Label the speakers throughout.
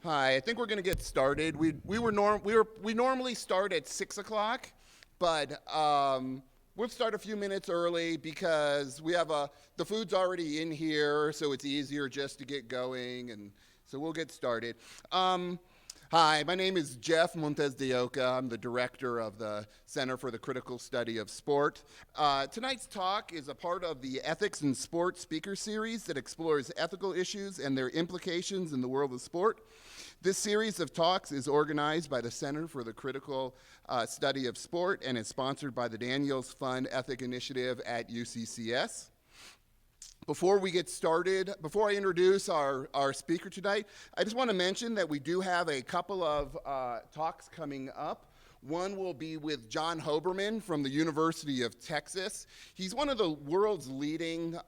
Speaker 1: Hi, I think we're going to get started. We normally start at 6 o'clock, but we'll start a few minutes early because the food's already in here, so it's easier just to get going, and so we'll get started. Um, Hi, my name is Jeff Montes de Oca. I'm the director of the Center for the Critical Study of Sport. Tonight's talk is a part of the Ethics in Sport speaker series that explores ethical issues and their implications in the world of sport. This series of talks is organized by the Center for the Critical Study of Sport and is sponsored by the Daniels Fund Ethic Initiative at UCCS. Before we get started, before I introduce our speaker tonight, I just want to mention that we do have a couple of talks coming up. One will be with John Hoberman from the University of Texas. He's one of the world's leading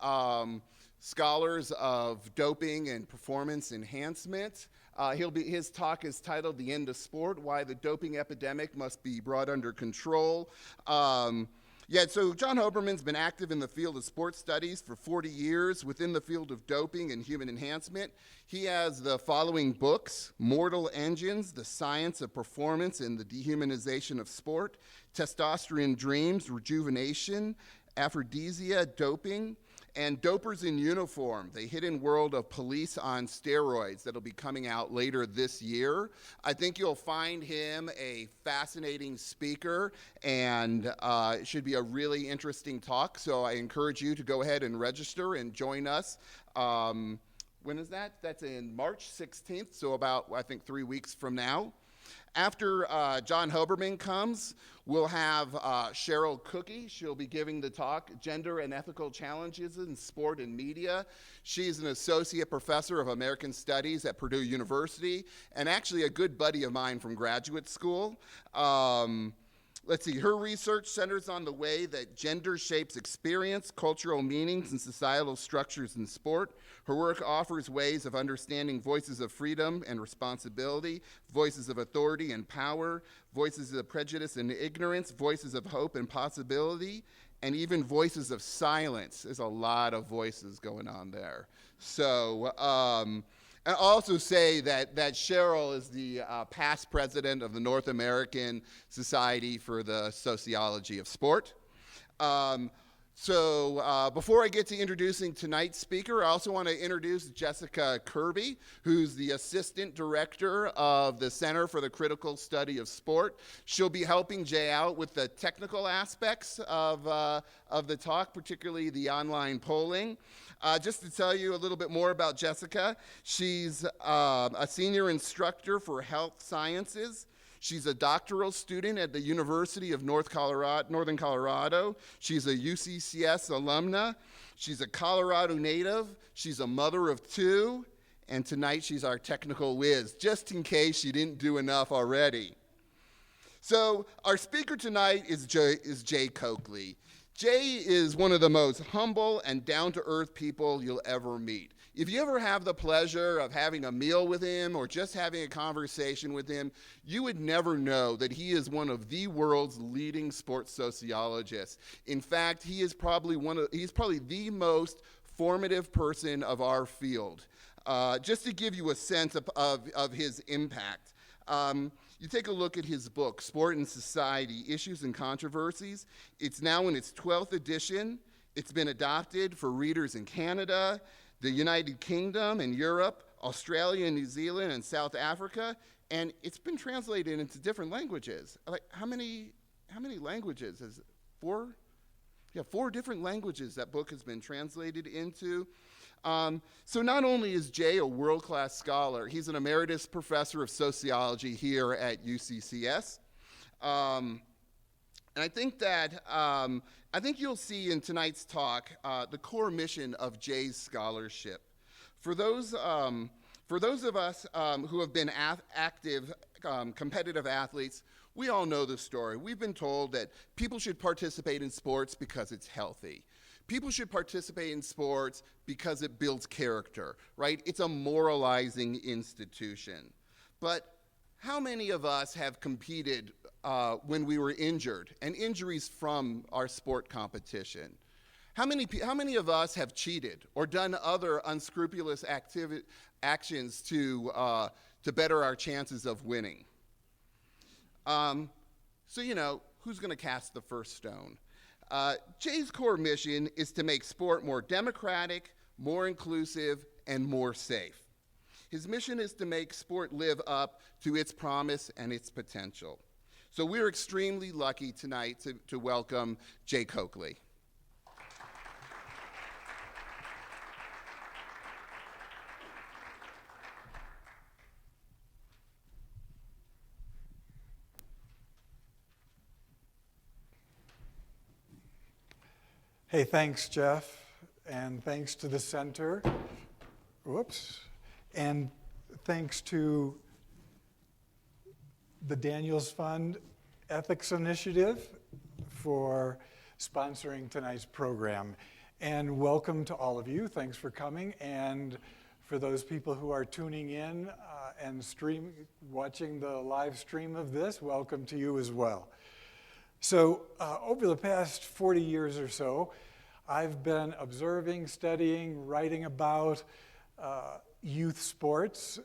Speaker 1: scholars of doping and performance enhancement. His talk is titled "The End of Sport: Why the Doping Epidemic Must Be Brought Under Control." So John Hoberman's been active in the field of sports studies for 40 years within the field of doping and human enhancement. He has the following books: Mortal Engines, The Science of Performance and the Dehumanization of Sport; Testosterone Dreams, Rejuvenation, Aphrodisia, Doping; and Dopers in Uniform, The Hidden World of Police on Steroids, that'll be coming out later this year. I think you'll find him a fascinating speaker, and it should be a really interesting talk, so I encourage you to go ahead and register and join us. When is that? That's in March 16th, so about, I think, 3 weeks from now. After John Hoberman comes, we'll have Cheryl Cookie. She'll be giving the talk, Gender and Ethical Challenges in Sport and Media. She's an associate professor of American Studies at Purdue University, and actually a good buddy of mine from graduate school. Let's see, her research centers on the way that gender shapes experience, cultural meanings, and societal structures in sport. Her work offers ways of understanding voices of freedom and responsibility, voices of authority and power, voices of prejudice and ignorance, voices of hope and possibility, and even voices of silence. There's a lot of voices going on there. So, and also say that Cheryl is the past president of the North American Society for the Sociology of Sport. Before I get to introducing tonight's speaker, I also want to introduce Jessica Kirby, who's the Assistant Director of the Center for the Critical Study of Sport. She'll be helping Jay out with the technical aspects of the talk, particularly the online polling. Just to tell you a little bit more about Jessica, she's a senior instructor for health sciences. She's a doctoral student at the University of Northern Colorado. She's a UCCS alumna. She's a Colorado native. She's a mother of two. And tonight she's our technical whiz, just in case she didn't do enough already. So our speaker tonight is Jay Coakley. Jay is one of the most humble and down-to-earth people you'll ever meet. If you ever have the pleasure of having a meal with him or just having a conversation with him, you would never know that he is one of the world's leading sports sociologists. In fact, he's probably the most formative person of our field. Just to give you a sense of his impact. You take a look at his book, Sport and Society, Issues and Controversies. It's now in its 12th edition. It's been adopted for readers in Canada, the United Kingdom and Europe, Australia and New Zealand and South Africa, and it's been translated into different languages. Like, how many languages? Is it 4? Yeah, 4 different languages that book has been translated into. So not only is Jay a world-class scholar, he's an emeritus professor of sociology here at UCCS. And I think that, I think you'll see in tonight's talk the core mission of Jay's scholarship. For those of us who have been active competitive athletes, we all know the story. We've been told that people should participate in sports because it's healthy. People should participate in sports because it builds character, right? It's a moralizing institution. But how many of us have competed when we were injured, and injuries from our sport competition? How many of us have cheated or done other unscrupulous actions to to better our chances of winning. So, who's going to cast the first stone? Jay's core mission is to make sport more democratic, more inclusive, and more safe. His mission is to make sport live up to its promise and its potential. So we're extremely lucky tonight to welcome Jay Coakley.
Speaker 2: Hey, thanks, Jeff, and thanks to the center. Whoops. And thanks to the Daniels Fund Ethics Initiative for sponsoring tonight's program. And welcome to all of you. Thanks for coming. And for those people who are tuning in and watching the live stream of this, welcome to you as well. So over the past 40 years or so, I've been observing, studying, writing about youth sports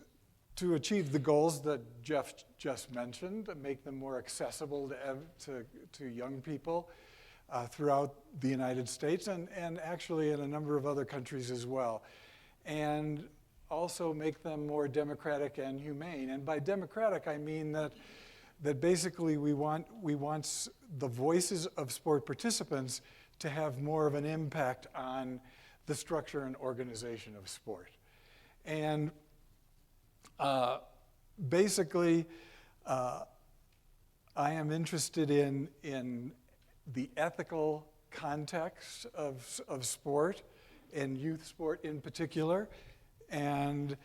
Speaker 2: to achieve the goals that Jeff just mentioned, to make them more accessible to young people throughout the United States and actually in a number of other countries as well. And also make them more democratic and humane. And by democratic, I mean that basically we want the voices of sport participants to have more of an impact on the structure and organization of sport. And basically, I am interested in the ethical context of sport, and youth sport in particular. And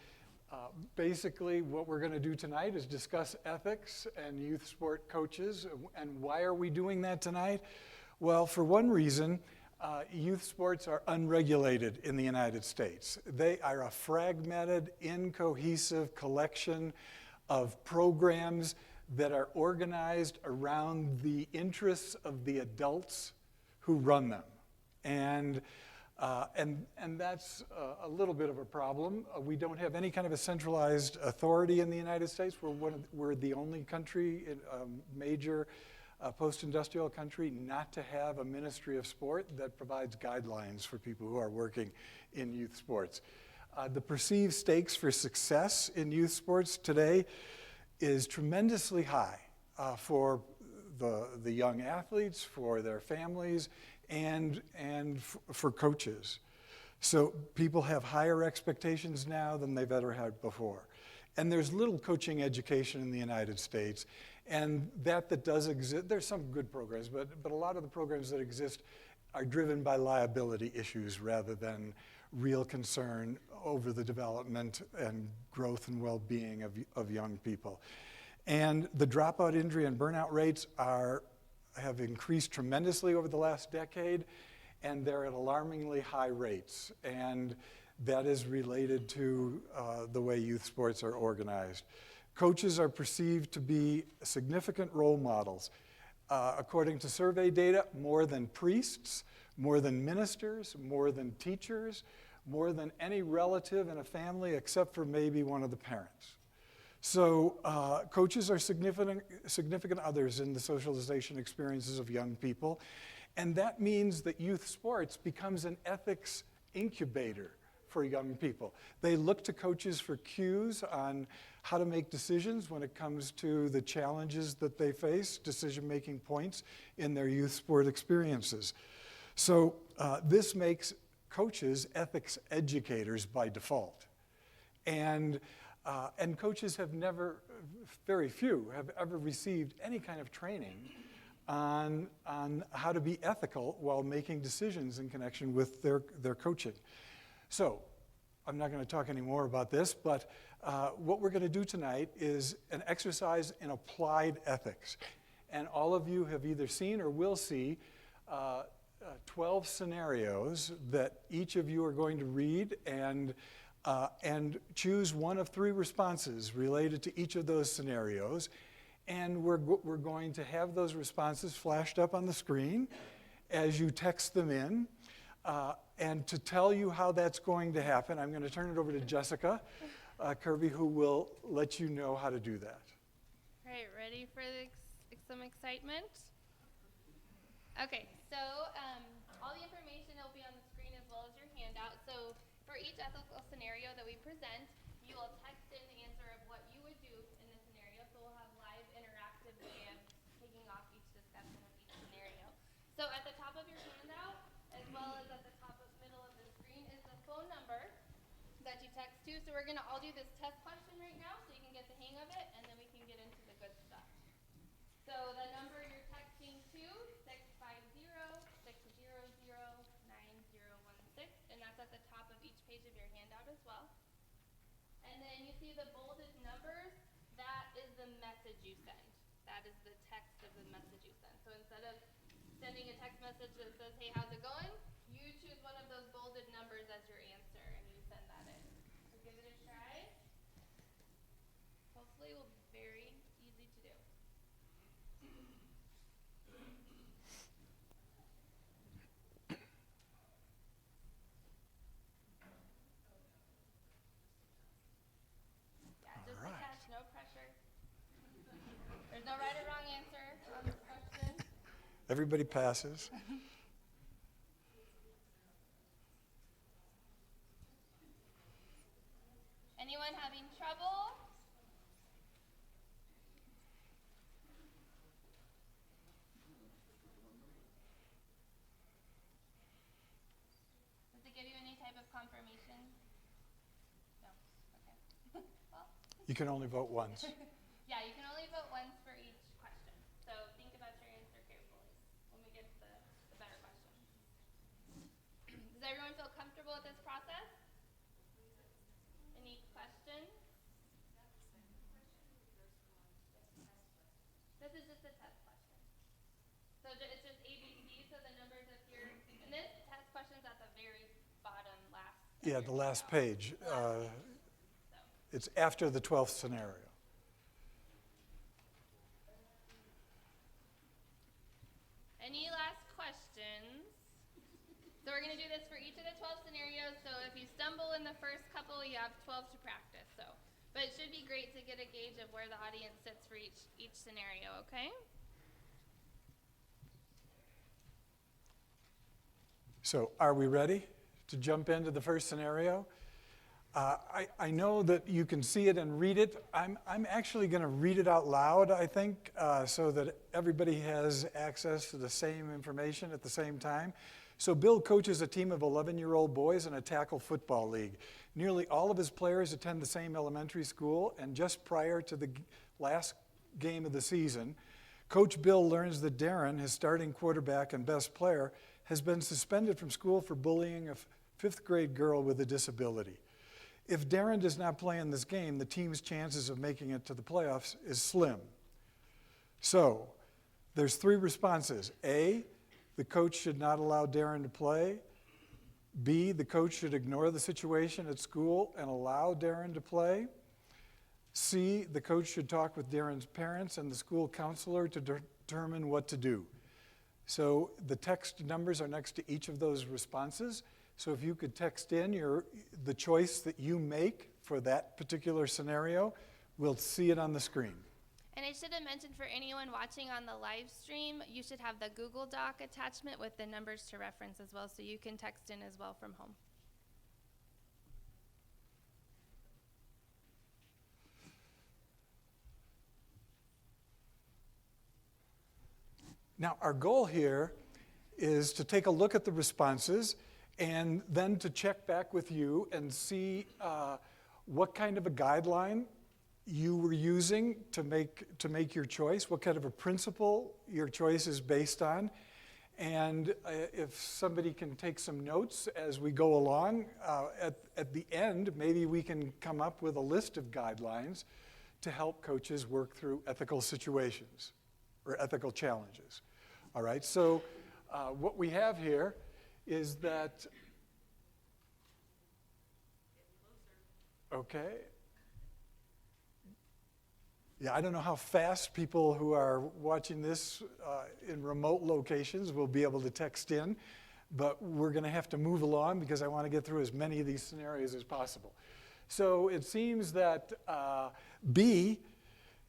Speaker 2: basically, what we're going to do tonight is discuss ethics and youth sport coaches. And why are we doing that tonight? Well, for one reason, youth sports are unregulated in the United States. They are a fragmented, incohesive collection of programs that are organized around the interests of the adults who run them. And that's a little bit of a problem. We don't have any kind of a centralized authority in the United States. We're the only country, major post-industrial country, not to have a ministry of sport that provides guidelines for people who are working in youth sports. The perceived stakes for success in youth sports today is tremendously high for the young athletes, for their families, and for coaches. So people have higher expectations now than they've ever had before. And there's little coaching education in the United States. And that does exist. There's some good programs, but a lot of the programs that exist are driven by liability issues rather than real concern over the development and growth and well-being of young people. And the dropout, injury, and burnout rates have increased tremendously over the last decade, and they're at alarmingly high rates. And that is related to the way youth sports are organized. Coaches are perceived to be significant role models. According to survey data, more than priests, more than ministers, more than teachers, more than any relative in a family except for maybe one of the parents. So coaches are significant others in the socialization experiences of young people. And that means that youth sports becomes an ethics incubator for young people. They look to coaches for cues on how to make decisions when it comes to the challenges that they face, decision-making points in their youth sport experiences. So this makes coaches ethics educators by default. And coaches have very few have ever received any kind of training on how to be ethical while making decisions in connection with their coaching. So I'm not going to talk any more about this, but what we're going to do tonight is an exercise in applied ethics. And all of you have either seen or will see 12 scenarios that each of you are going to read and choose one of 3 responses related to each of those scenarios. And we're going to have those responses flashed up on the screen as you text them in. And to tell you how that's going to happen, I'm going to turn it over to Jessica. Kirby, who will let you know how to do that.
Speaker 3: All right, ready for some excitement? Okay, so all the information will be on the screen as well as your handout. So for each ethical scenario that we present, you will text in the answer of what you would do in the scenario. So we'll have live interactive way of taking off each discussion of each scenario. So at the top of your handout, as well as at the middle of the screen, is the phone number that you text to. So we're going to all do this test question right now so you can get the hang of it, and then we can get into the good stuff. So the number you're texting to, 650-600-9016, and that's at the top of each page of your handout as well. And then you see the bolded numbers, that is the message you send. That is the text of the message you send. So instead of sending a text message that says, hey, how's it going? You choose one of those bolded numbers as your answer, and you send that in. So give it a try. Hopefully it will be very easy to do. Yeah, just a test, no pressure. There's no right or wrong answer on this question.
Speaker 2: Everybody passes.
Speaker 3: Anyone having trouble? Does it give you any type of confirmation? No? Okay. Well,
Speaker 2: You can only vote once.
Speaker 3: yeah, you can only vote once for each question. So think about your answer carefully when we get to the better questions. Does everyone feel comfortable with this process? Any questions? This is just a test question. So it's just ABC, so the numbers appear. And this test question's at the very bottom last.
Speaker 2: Yeah, the last page.
Speaker 3: So.
Speaker 2: It's after the 12th scenario.
Speaker 3: Any last questions? So we're going to do this for each of the 12 scenarios. So if you stumble in the first couple, you have 12 to practice. But it should be great to get a gauge of where the audience sits for each scenario, okay?
Speaker 2: So are we ready to jump into the first scenario? I know that you can see it and read it. I'm actually going to read it out loud, I think, so that everybody has access to the same information at the same time. So Bill coaches a team of 11-year-old boys in a tackle football league. Nearly all of his players attend the same elementary school, and just prior to the last game of the season, Coach Bill learns that Darren, his starting quarterback and best player, has been suspended from school for bullying a fifth-grade girl with a disability. If Darren does not play in this game, the team's chances of making it to the playoffs is slim. So there's three responses. A, the coach should not allow Darren to play. B, the coach should ignore the situation at school and allow Darren to play. C, the coach should talk with Darren's parents and the school counselor to determine what to do. So the text numbers are next to each of those responses. So if you could text in the choice that you make for that particular scenario, we'll see it on the screen.
Speaker 3: And I should have mentioned for anyone watching on the live stream, you should have the Google Doc attachment with the numbers to reference as well, so you can text in as well from home.
Speaker 2: Now, our goal here is to take a look at the responses and then to check back with you and see what kind of a guideline you were using to make your choice, what kind of a principle your choice is based on. And if somebody can take some notes as we go along, at the end, maybe we can come up with a list of guidelines to help coaches work through ethical situations or ethical challenges. All right, so what we have here is that, okay. Yeah, I don't know how fast people who are watching this in remote locations will be able to text in, but we're going to have to move along because I want to get through as many of these scenarios as possible. So it seems that B,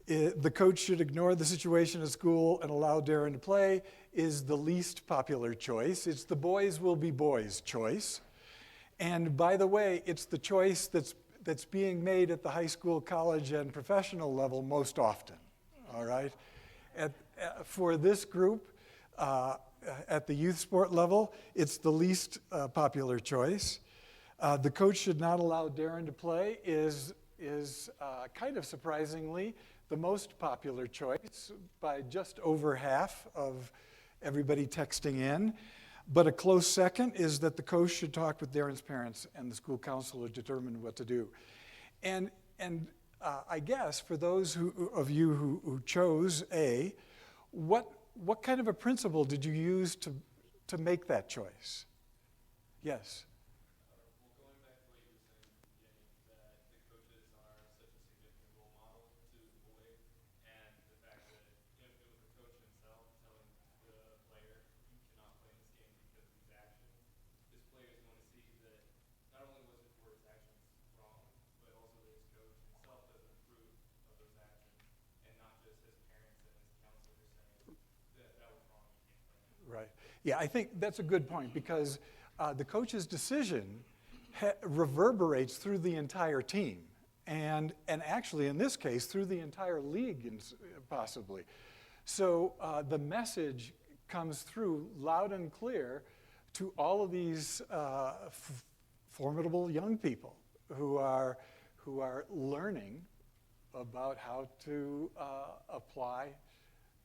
Speaker 2: the coach should ignore the situation at school and allow Darren to play, is the least popular choice. It's the boys will be boys choice. And by the way, it's the choice that's being made at the high school, college, and professional level most often, all right? For this group, at the youth sport level, it's the least popular choice. The coach should not allow Darren to play is kind of surprisingly the most popular choice by just over half of everybody texting in. But a close second is that the coach should talk with Darren's parents and the school counselor to determine what to do. And I guess for those of you who chose A, what kind of a principle did you use to make that choice? Yes.
Speaker 4: Well, going back to what you were saying at the beginning, that the coaches are such a significant role model to the boy, and the fact that if it was the coach himself telling the player, you cannot play in this game because of these actions, this player is going to see that not only was it for his actions wrong, but also that his coach himself doesn't approve of those actions, and not just his parents and his counselor saying that was wrong, you can't play.
Speaker 2: Right. Yeah, I think that's a good point because the coach's decision reverberates through the entire team, and actually in this case through the entire league possibly. So the message comes through loud and clear to all of these formidable young people who are learning about how to apply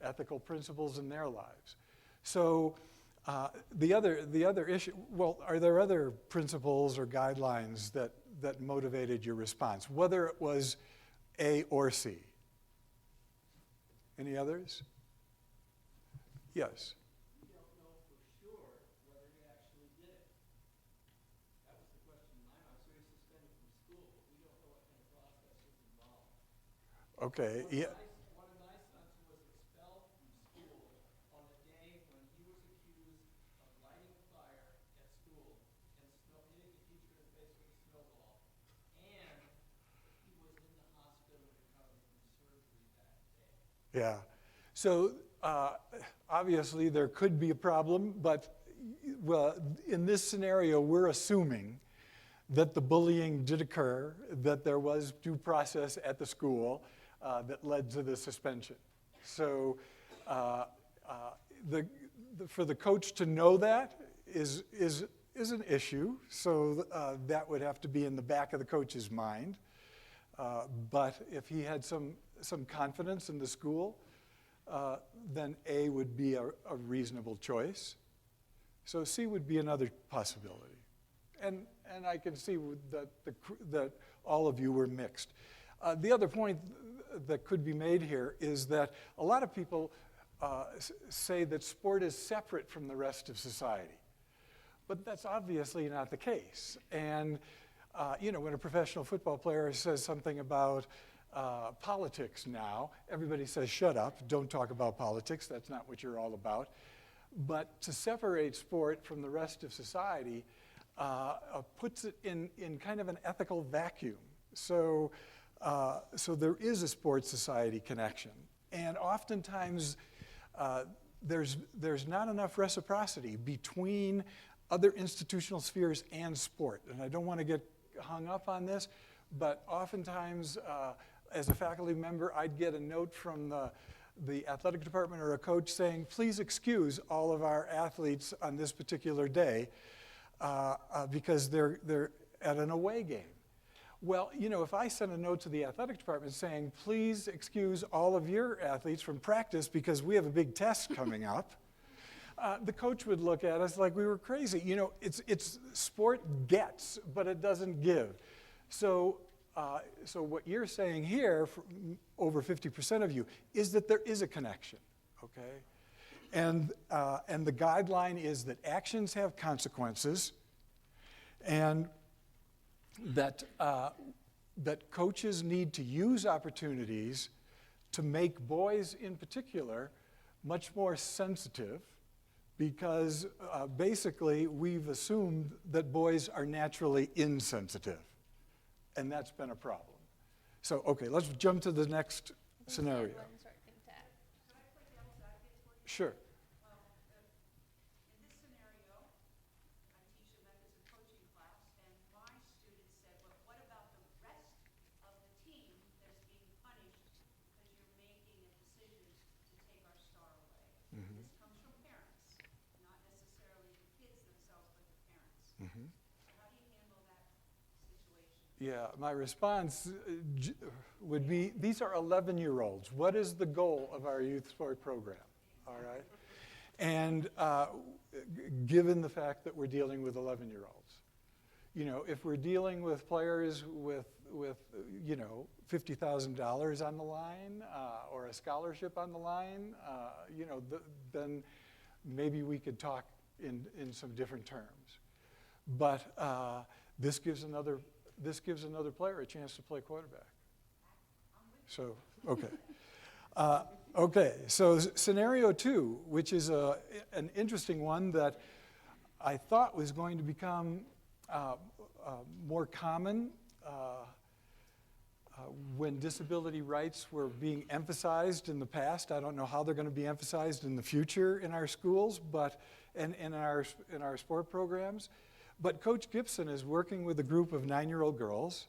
Speaker 2: ethical principles in their lives. So the other issue, well, are there other principles or guidelines that motivated your response, whether it was A or C? Any others? Yes.
Speaker 5: We don't know for sure whether he actually did it. That was the question in my mind. So he's suspended from school, but we don't know what kind of process is involved.
Speaker 2: Okay. Yeah.
Speaker 5: One of my sons was expelled from school on the day when he was accused of lighting a fire at school and hitting a teacher in the face with a snowball. And he was in the hospital recovering from surgery that day.
Speaker 2: Yeah. So obviously there could be a problem, but well, in this scenario, we're assuming that the bullying did occur, that there was due process at the school that led to the suspension. So for the coach to know that is an issue. So that would have to be in the back of the coach's mind. But if he had some confidence in the school, then A would be a reasonable choice. So C would be another possibility. And I can see that all of you were mixed. The other point that could be made here is that a lot of people say that sport is separate from the rest of society. But that's obviously not the case. And when a professional football player says something about politics now, everybody says, shut up, don't talk about politics, that's not what you're all about. But to separate sport from the rest of society puts it in kind of an ethical vacuum. So there is a sports society connection. And oftentimes there's not enough reciprocity between other institutional spheres and sport. And I don't want to get hung up on this, but oftentimes as a faculty member, I'd get a note from the athletic department or a coach saying, please excuse all of our athletes on this particular day because they're at an away game. Well, if I send a note to the athletic department saying, please excuse all of your athletes from practice because we have a big test coming up, the coach would look at us like we were crazy. It's sport gets, but it doesn't give. So what you're saying here, for over 50% of you, is that there is a connection, okay? And the guideline is that actions have consequences, and that coaches need to use opportunities to make boys in particular much more sensitive, because basically we've assumed that boys are naturally insensitive. And that's been a problem. So, okay, let's jump to the next scenario.
Speaker 3: One short thing to add.
Speaker 6: Can I play devil's advocate for you?
Speaker 2: Sure.
Speaker 6: Well, in this scenario, I teach a methods of coaching class, and my students said, "But what about the rest of the team that is being punished because you're making a decision to take our star away?" This comes from parents, not necessarily the kids themselves, but the parents. So how do you handle that situation?
Speaker 2: Yeah, my response would be, these are 11-year-olds. What is the goal of our youth sport program? All right? And given the fact that we're dealing with 11-year-olds, you know, if we're dealing with players with you know, $50,000 on the line or a scholarship on the line, you know, then maybe we could talk in some different terms. But this gives another player a chance to play quarterback. So, okay. Okay, so scenario 2, which is an interesting one that I thought was going to become more common when disability rights were being emphasized in the past. I don't know how they're going to be emphasized in the future in our schools, but and in our sport programs. But Coach Gibson is working with a group of 9-year-old girls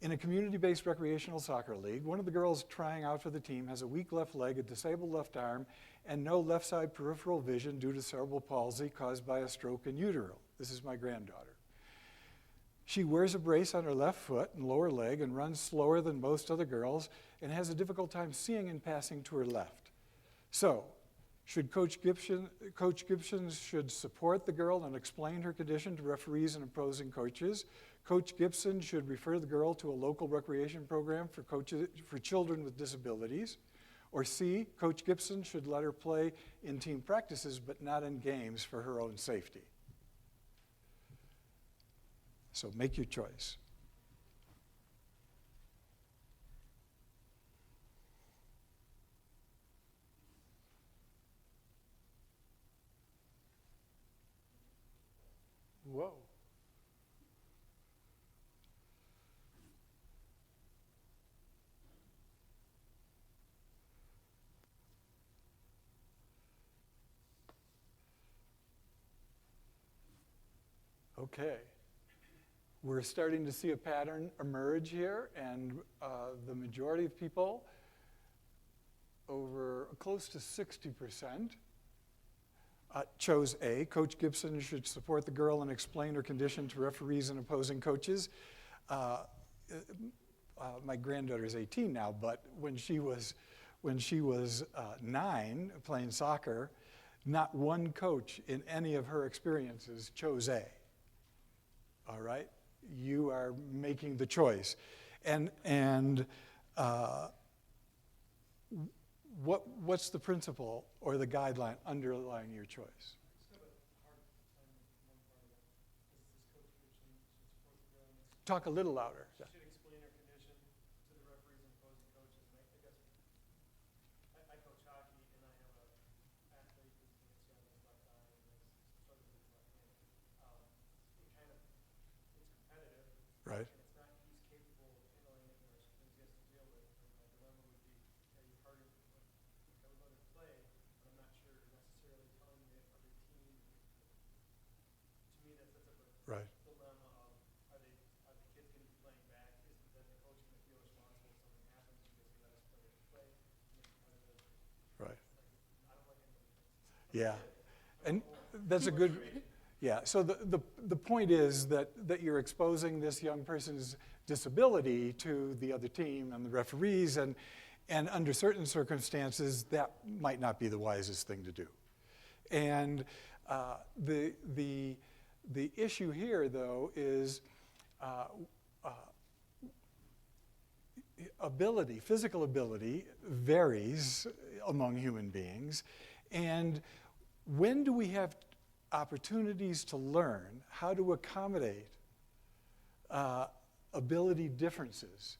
Speaker 2: in a community-based recreational soccer league. One of the girls trying out for the team has a weak left leg, a disabled left arm, and no left side peripheral vision due to cerebral palsy caused by a stroke in utero. This is my granddaughter. She wears a brace on her left foot and lower leg and runs slower than most other girls and has a difficult time seeing and passing to her left. So, should Coach Gibson should support the girl and explain her condition to referees and opposing coaches. Coach Gibson should refer the girl to a local recreation program for children with disabilities. Or C, Coach Gibson should let her play in team practices but not in games for her own safety. So make your choice. Whoa. Okay. We're starting to see a pattern emerge here, and the majority of people, over close to 60%, chose A. Coach Gibson should support the girl and explain her condition to referees and opposing coaches. My granddaughter is 18 now, but when she was 9 playing soccer, not one coach in any of her experiences chose A. All right? You are making the choice. And what's the principle or the guideline underlying your choice?
Speaker 5: I just have a hard time with one part of it. This Coach Gibson should support the girl and
Speaker 2: Talk a little louder.
Speaker 5: should explain her condition to the referees and opposing coaches. And I guess I coach hockey, and I have an athlete who's on his left eye and is struggling with his left hand. It's competitive.
Speaker 2: Right.
Speaker 5: And it's not, he's capable of handling it, or things he has to deal with. And my dilemma would be, are you part of, I would let her play, but I'm not sure necessarily telling the other team. To me, that's a
Speaker 2: Right.
Speaker 5: dilemma of, are the kids going to be playing back? Is then the coach going to feel responsible if something happens because he let us play and it's competitive?
Speaker 2: Right.
Speaker 5: I don't like any of the things.
Speaker 2: Yeah. And that's a good, yeah. So the point is that you're exposing this young person's disability to the other team and the referees, and under certain circumstances, that might not be the wisest thing to do. And the issue here, though, is ability, physical ability varies among human beings. And when do we have opportunities to learn how to accommodate ability differences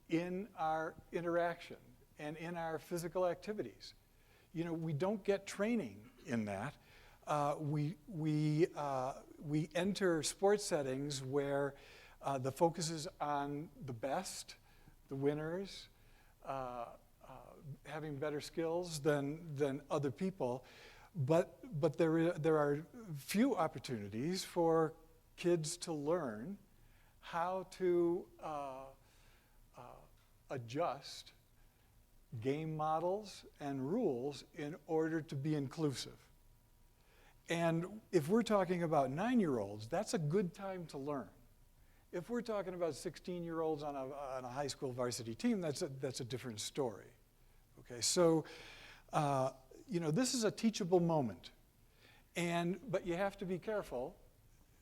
Speaker 2: in our interaction and in our physical activities? You know, we don't get training in that. We enter sports settings where The focus is on the best, the winners, having better skills than other people. But there are few opportunities for kids to learn how to adjust game models and rules in order to be inclusive. And if we're talking about 9-year-olds, that's a good time to learn. If we're talking about 16-year-olds on a high school varsity team, that's a different story. Okay, so this is a teachable moment, but you have to be careful,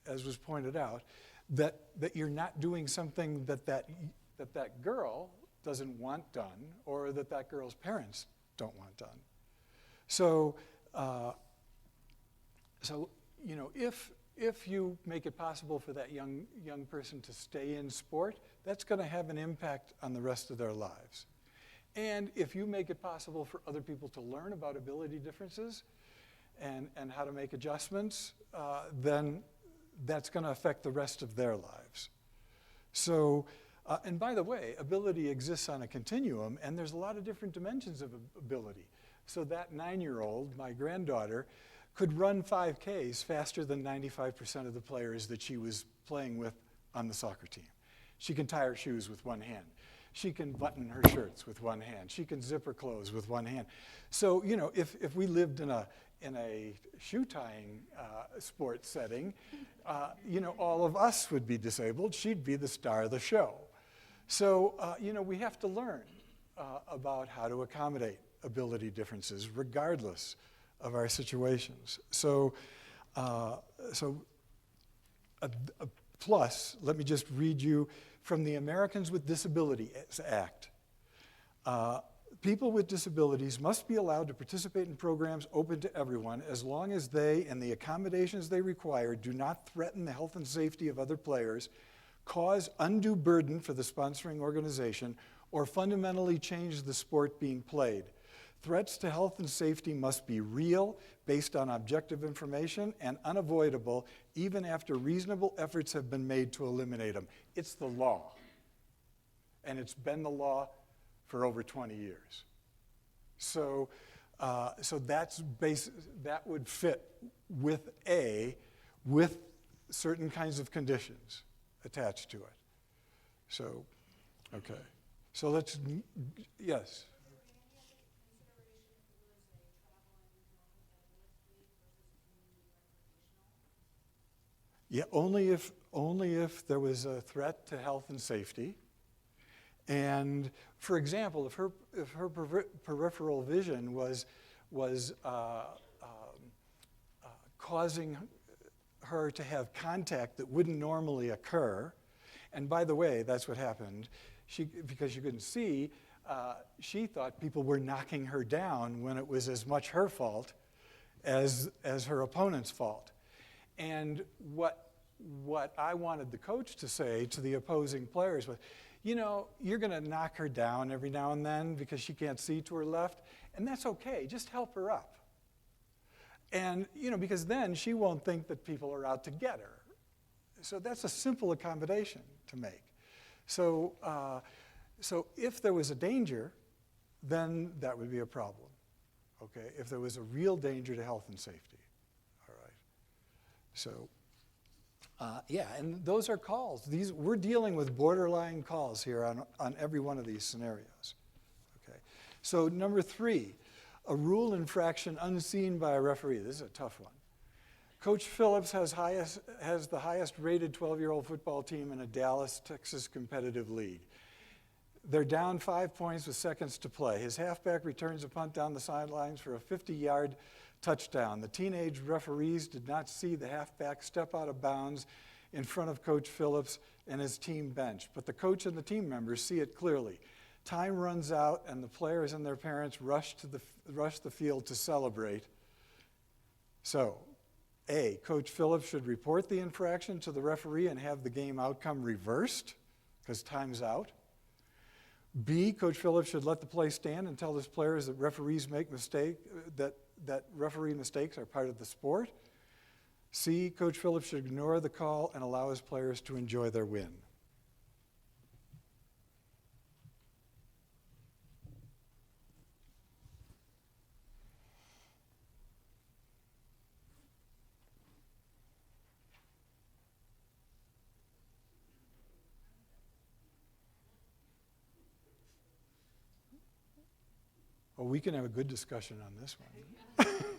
Speaker 2: as was pointed out, that you're not doing something that girl doesn't want done, or that girl's parents don't want done. So, if you make it possible for that young person to stay in sport, that's going to have an impact on the rest of their lives. And if you make it possible for other people to learn about ability differences and how to make adjustments, then that's going to affect the rest of their lives. So, and by the way, ability exists on a continuum, and there's a lot of different dimensions of ability. So that 9-year-old, my granddaughter, could run 5Ks faster than 95% of the players that she was playing with on the soccer team. She can tie her shoes with one hand. She can button her shirts with one hand. She can zip her clothes with one hand. So, if we lived in a shoe tying sports setting, all of us would be disabled. She'd be the star of the show. So, we have to learn about how to accommodate ability differences regardless of our situations. So, plus, let me just read you from the Americans with Disabilities Act. People with disabilities must be allowed to participate in programs open to everyone as long as they and the accommodations they require do not threaten the health and safety of other players, cause undue burden for the sponsoring organization, or fundamentally change the sport being played. Threats to health and safety must be real, based on objective information, and unavoidable even after reasonable efforts have been made to eliminate them. It's the law. And it's been the law for over 20 years. So, that would fit with certain kinds of conditions attached to it. So, okay. So let's, yes. Yeah, only if there was a threat to health and safety. And for example, if her peripheral vision was causing her to have contact that wouldn't normally occur, and by the way, that's what happened. Because she couldn't see, she thought people were knocking her down when it was as much her fault as her opponent's fault. And what I wanted the coach to say to the opposing players was, you're going to knock her down every now and then because she can't see to her left, and that's okay. Just help her up. And, because then she won't think that people are out to get her. So that's a simple accommodation to make. So, if there was a danger, then that would be a problem, okay? If there was a real danger to health and safety, all right? So, and those are calls. We're dealing with borderline calls here on every one of these scenarios, okay? So number 3, a rule infraction unseen by a referee. This is a tough one. Coach Phillips has the highest rated 12-year-old football team in a Dallas, Texas competitive league. They're down 5 points with seconds to play. His halfback returns a punt down the sidelines for a 50-yard touchdown. The teenage referees did not see the halfback step out of bounds in front of Coach Phillips and his team bench, but the coach and the team members see it clearly. Time runs out, and the players and their parents rush the field to celebrate. So, A, Coach Phillips should report the infraction to the referee and have the game outcome reversed, because time's out. B, Coach Phillips should let the play stand and tell his players that referees make that referee mistakes are part of the sport. C, Coach Phillips should ignore the call and allow his players to enjoy their win. Oh, we can have a good discussion on this one.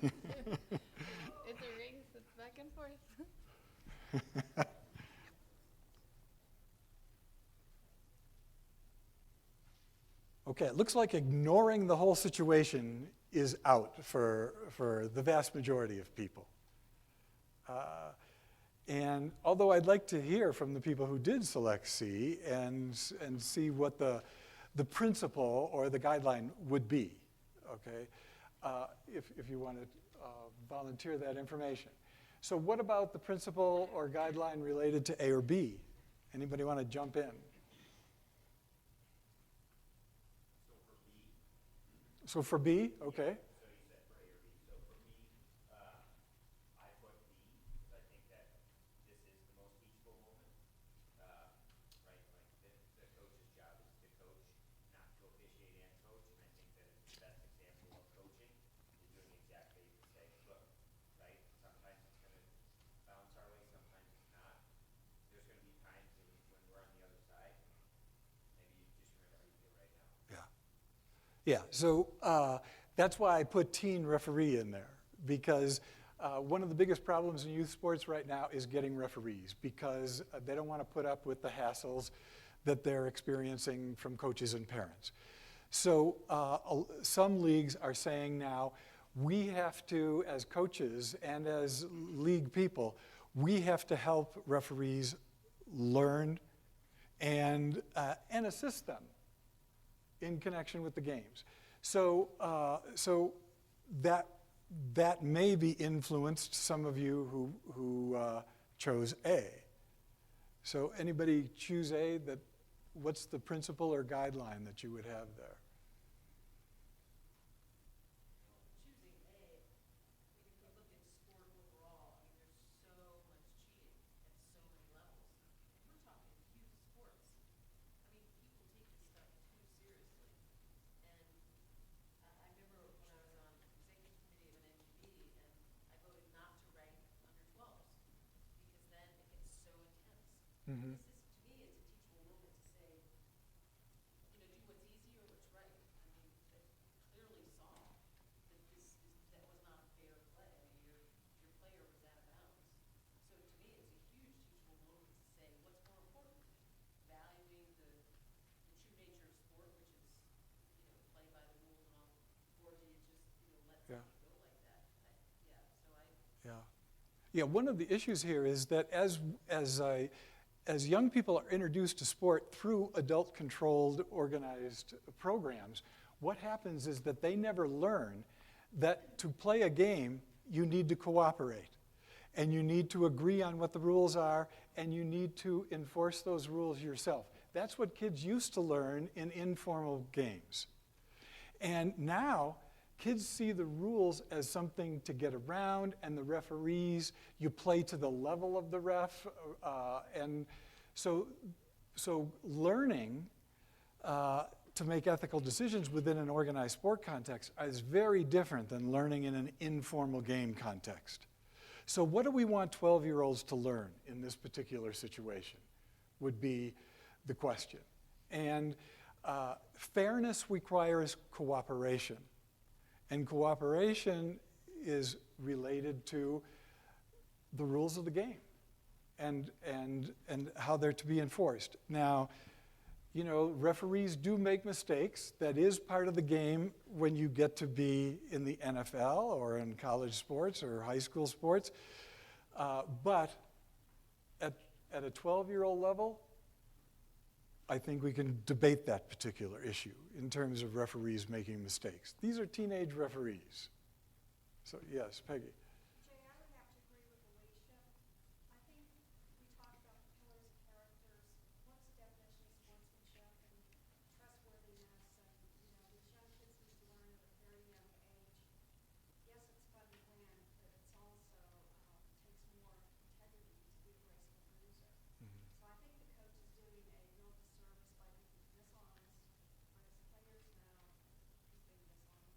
Speaker 3: It's a race, it's back and forth.
Speaker 2: Okay, it looks like ignoring the whole situation is out for the vast majority of people. And although I'd like to hear from the people who did select C and see what the principle or the guideline would be, okay, if you want to volunteer that information. So what about the principle or guideline related to A or B? Anybody want to jump in? So for B, okay.
Speaker 7: So you said for A or B. So for me, I put B because I think that this is the most teachable moment, right? Like the coach's job is to coach, not to officiate and coach. And I think that it's the best example of coaching is doing exactly to say, look, right? Sometimes it's going to bounce our way, sometimes it's not. There's going to be times when we're on the other side. Maybe you just remember how you feel right now.
Speaker 2: Yeah. Yeah, so that's why I put teen referee in there, because one of the biggest problems in youth sports right now is getting referees, because they don't want to put up with the hassles that they're experiencing from coaches and parents. So some leagues are saying now, we have to, as coaches and as league people, we have to help referees learn and assist them in connection with the games. So, so that maybe influenced some of you who chose A. So anybody choose A? What's the principle or guideline that you would have there?
Speaker 6: Choosing A, if you look at sport overall, I mean, there's so much cheating at so many levels. And we're talking youth sports. I mean, people take this stuff too seriously. And I remember when I was on the executive committee of an NGB, and I voted not to rank under 12s, because then it gets so intense.
Speaker 2: Mm-hmm.
Speaker 6: This is, to me, it's a teachable moment to say, you know, do what's easy or what's right. I mean, that clearly saw that that was not fair play. I mean, your player was out of bounds. So to me, it's a huge teachable moment to say, what's more important? Valuing the true nature of sport, which is, you know, play by the rules and all, or do you just, you know, let
Speaker 2: Yeah.
Speaker 6: something go like that?
Speaker 2: Yeah. Yeah, one of the issues here is that as young people are introduced to sport through adult-controlled, organized programs, what happens is that they never learn that to play a game, you need to cooperate. And you need to agree on what the rules are, and you need to enforce those rules yourself. That's what kids used to learn in informal games. And now, kids see the rules as something to get around, and the referees, you play to the level of the ref. And so learning to make ethical decisions within an organized sport context is very different than learning in an informal game context. So what do we want 12-year-olds to learn in this particular situation would be the question. And fairness requires cooperation. And cooperation is related to the rules of the game and how they're to be enforced. Now, you know, referees do make mistakes. That is part of the game when you get to be in the NFL or in college sports or high school sports. But at a 12-year-old level, I think we can debate that particular issue in terms of referees making mistakes. These are teenage referees. So yes, Peggy.
Speaker 6: Jay, I would have to agree with Alicia. I think we talked about the pillars of characters. What's the definition of sportsmanship and trustworthiness? And, you know, these young kids need to learn at a very young age. Yes, it's fun to win, but it's also takes more integrity to be a graceful loser. So I think the coach is doing a real disservice by being dishonest, but his players know he's being dishonest.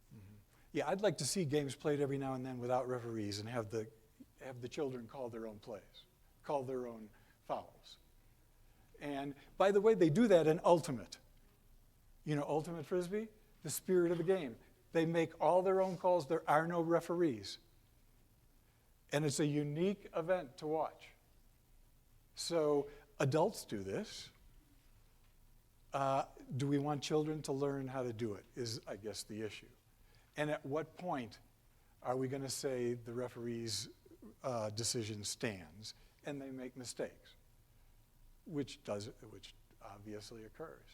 Speaker 2: Yeah, I'd like to see games played every now and then without referees and have the children call their own plays, call their own fouls. And by the way, they do that in Ultimate. You know, Ultimate Frisbee, the spirit of the game. They make all their own calls. There are no referees. And it's a unique event to watch. So adults do this. Do we want children to learn how to do it is, I guess, the issue. And at what point are we going to say the referee's decision stands and they make mistakes, which obviously occurs.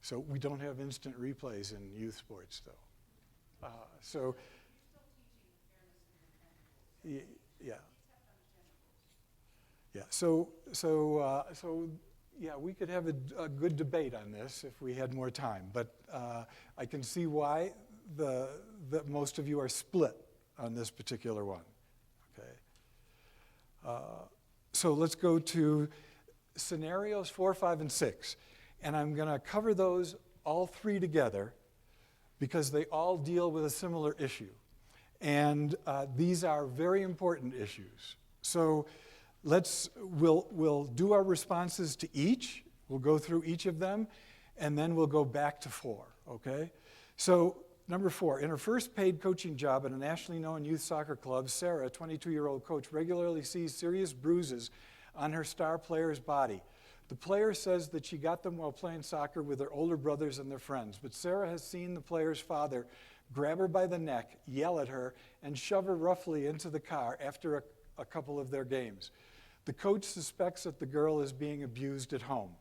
Speaker 2: So we don't have instant replays in youth sports, though. Yeah. Yeah. So yeah, we could have a good debate on this if we had more time. But I can see why that most of you are split on this particular one. Okay. So let's go to scenarios 4, 5, and 6. And I'm going to cover those all three together because they all deal with a similar issue. And these are very important issues. So we'll do our responses to each. We'll go through each of them, and then we'll go back to 4, okay? So number 4, in her first paid coaching job at a nationally known youth soccer club, Sarah, a 22-year-old coach, regularly sees serious bruises on her star player's body. The player says that she got them while playing soccer with her older brothers and their friends, but Sarah has seen the player's father grab her by the neck, yell at her, and shove her roughly into the car after a couple of their games. The coach suspects that the girl is being abused at home.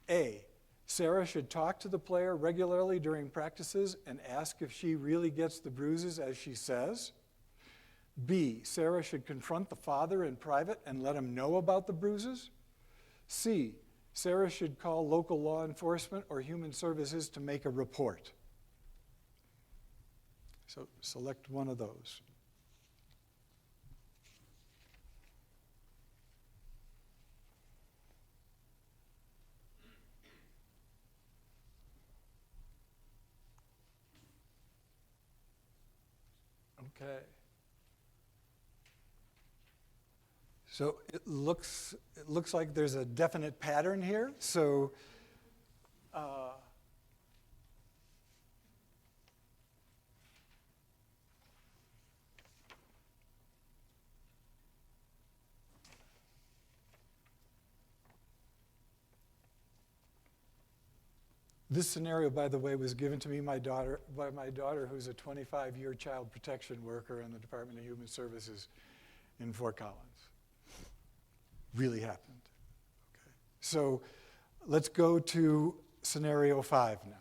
Speaker 2: A, Sarah should talk to the player regularly during practices and ask if she really gets the bruises as she says. B, Sarah should confront the father in private and let him know about the bruises. C, Sarah should call local law enforcement or human services to make a report. So select one of those. Okay. So it looks like there's a definite pattern here. So this scenario, by the way, was given to me by my daughter, who's a 25-year child protection worker in the Department of Human Services in Fort Collins. Really happened. Okay. So let's go to scenario 5 now.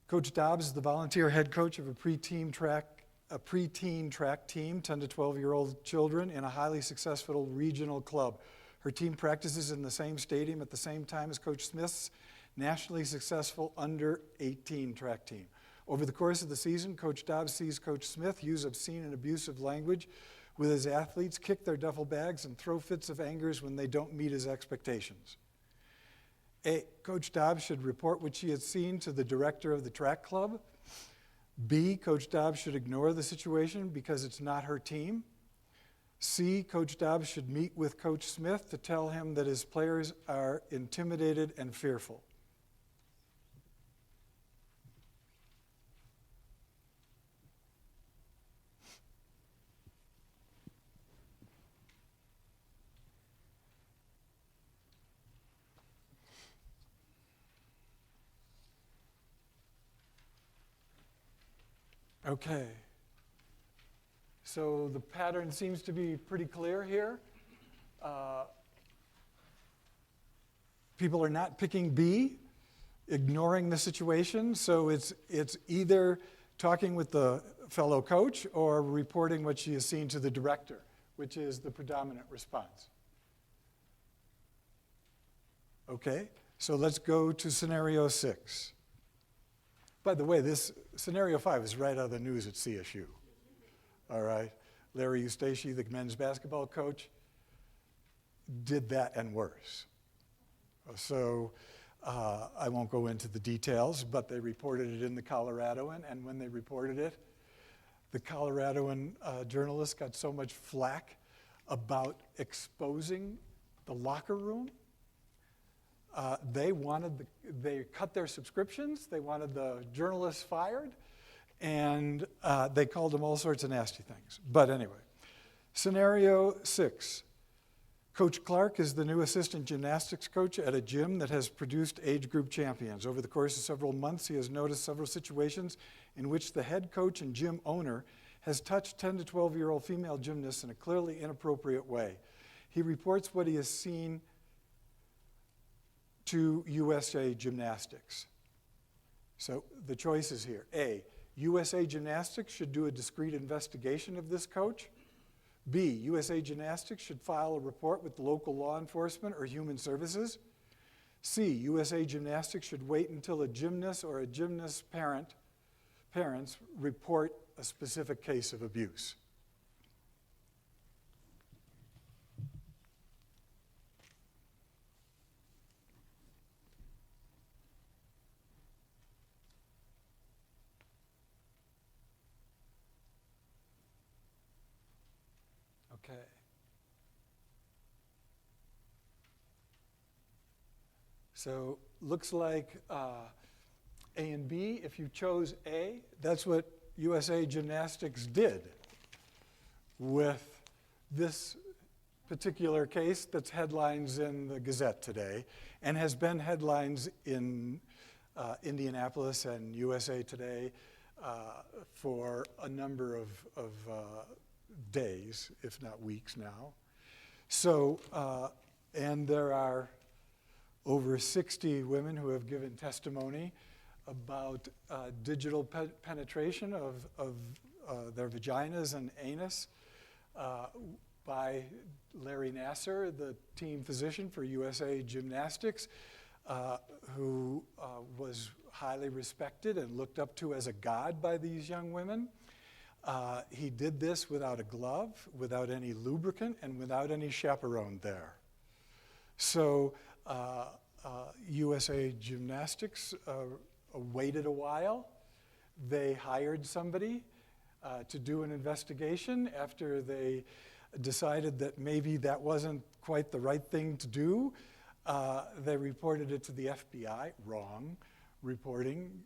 Speaker 2: Coach Dobbs is the volunteer head coach of a preteen track team, 10 to 12-year-old children in a highly successful regional club. Her team practices in the same stadium at the same time as Coach Smith's nationally successful under-18 track team. Over the course of the season, Coach Dobbs sees Coach Smith use obscene and abusive language with his athletes, kick their duffel bags, and throw fits of anger when they don't meet his expectations. A, Coach Dobbs should report what she has seen to the director of the track club. B, Coach Dobbs should ignore the situation because it's not her team. C, Coach Dobbs should meet with Coach Smith to tell him that his players are intimidated and fearful. Okay. So the pattern seems to be pretty clear here. People are not picking B, ignoring the situation. So it's either talking with the fellow coach or reporting what she has seen to the director, which is the predominant response. Okay, so let's go to scenario 6. By the way, this scenario 5 is right out of the news at CSU. All right, Larry Eustace, the men's basketball coach, did that and worse. So I won't go into the details, but they reported it in the Coloradoan, and when they reported it, the Coloradoan journalist got so much flack about exposing the locker room They cut their subscriptions, they wanted the journalists fired, and they called them all sorts of nasty things. But anyway, scenario 6. Coach Clark is the new assistant gymnastics coach at a gym that has produced age group champions. Over the course of several months, he has noticed several situations in which the head coach and gym owner has touched 10 to 12-year-old female gymnasts in a clearly inappropriate way. He reports what he has seen to USA Gymnastics. So the choices here. A, USA Gymnastics should do a discreet investigation of this coach. B, USA Gymnastics should file a report with local law enforcement or human services. C, USA Gymnastics should wait until a gymnast or a gymnast's parents report a specific case of abuse. Okay. So looks like A and B. If you chose A, that's what USA Gymnastics did with this particular case that's headlines in the Gazette today and has been headlines in Indianapolis and USA Today for a number of days, if not weeks now. So, and there are over 60 women who have given testimony about digital penetration of their vaginas and anus by Larry Nasser, the team physician for USA Gymnastics, who was highly respected and looked up to as a god by these young women. He did this without a glove, without any lubricant, and without any chaperone there. So USA Gymnastics waited a while. They hired somebody to do an investigation after they decided that maybe that wasn't quite the right thing to do. They reported it to the FBI, wrong reporting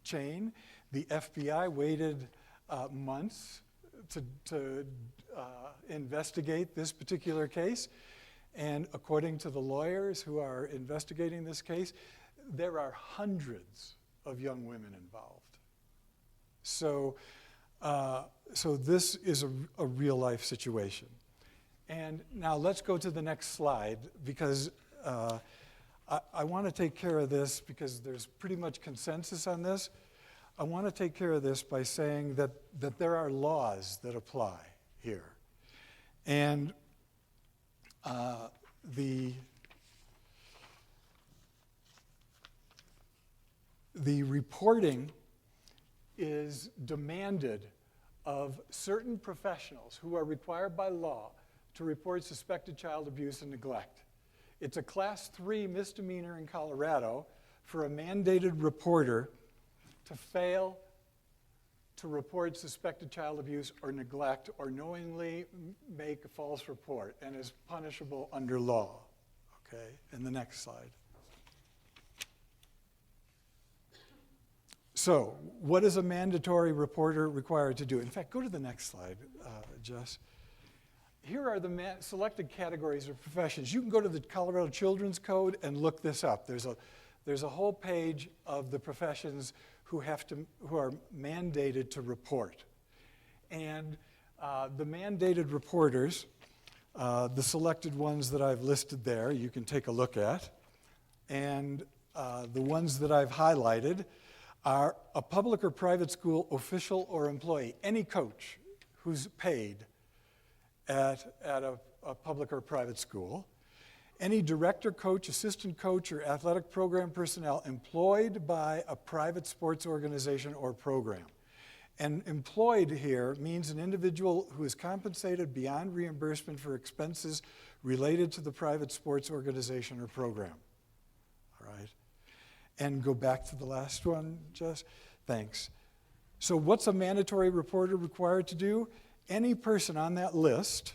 Speaker 2: chain. The FBI waited months to investigate this particular case. And according to the lawyers who are investigating this case, there are hundreds of young women involved. So, so this is a real life situation. And now let's go to the next slide because I want to take care of this because there's pretty much consensus on this. I want to take care of this by saying that there are laws that apply here. And the reporting is demanded of certain professionals who are required by law to report suspected child abuse and neglect. It's a Class 3 misdemeanor in Colorado for a mandated reporter to fail to report suspected child abuse or neglect or knowingly make a false report and is punishable under law. Okay, and the next slide. So, what is a mandatory reporter required to do? In fact, go to the next slide, Jess. Here are the selected categories of professions. You can go to the Colorado Children's Code and look this up. There's a whole page of the professions who are mandated to report. And the mandated reporters, the selected ones that I've listed there, you can take a look at. And the ones that I've highlighted are a public or private school official or employee, any coach who's paid at a public or private school, any director, coach, assistant coach, or athletic program personnel employed by a private sports organization or program. And employed here means an individual who is compensated beyond reimbursement for expenses related to the private sports organization or program. All right? And go back to the last one, Jess. Thanks. So what's a mandatory reporter required to do? Any person on that list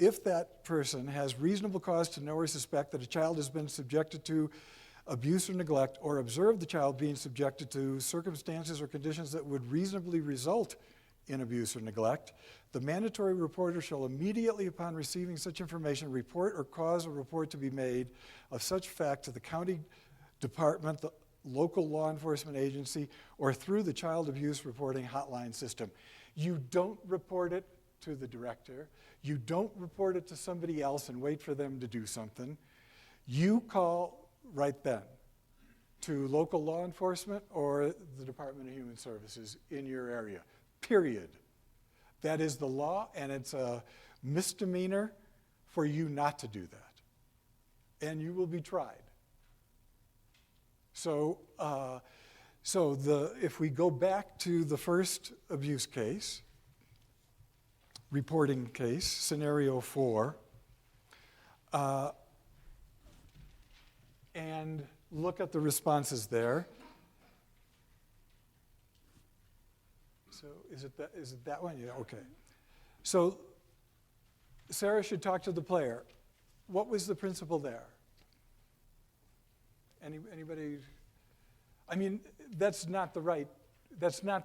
Speaker 2: if that person has reasonable cause to know or suspect that a child has been subjected to abuse or neglect, or observe the child being subjected to circumstances or conditions that would reasonably result in abuse or neglect, the mandatory reporter shall immediately upon receiving such information report or cause a report to be made of such fact to the county department, the local law enforcement agency, or through the child abuse reporting hotline system. You don't report it to the director. You don't report it to somebody else and wait for them to do something. You call right then to local law enforcement or the Department of Human Services in your area, period. That is the law, and it's a misdemeanor for you not to do that. And you will be tried. So, if we go back to the first abuse case, reporting case, scenario 4, and look at the responses there. So is it that one? Yeah, okay. So Sarah should talk to the player. What was the principle there? Anybody? I mean, that's not the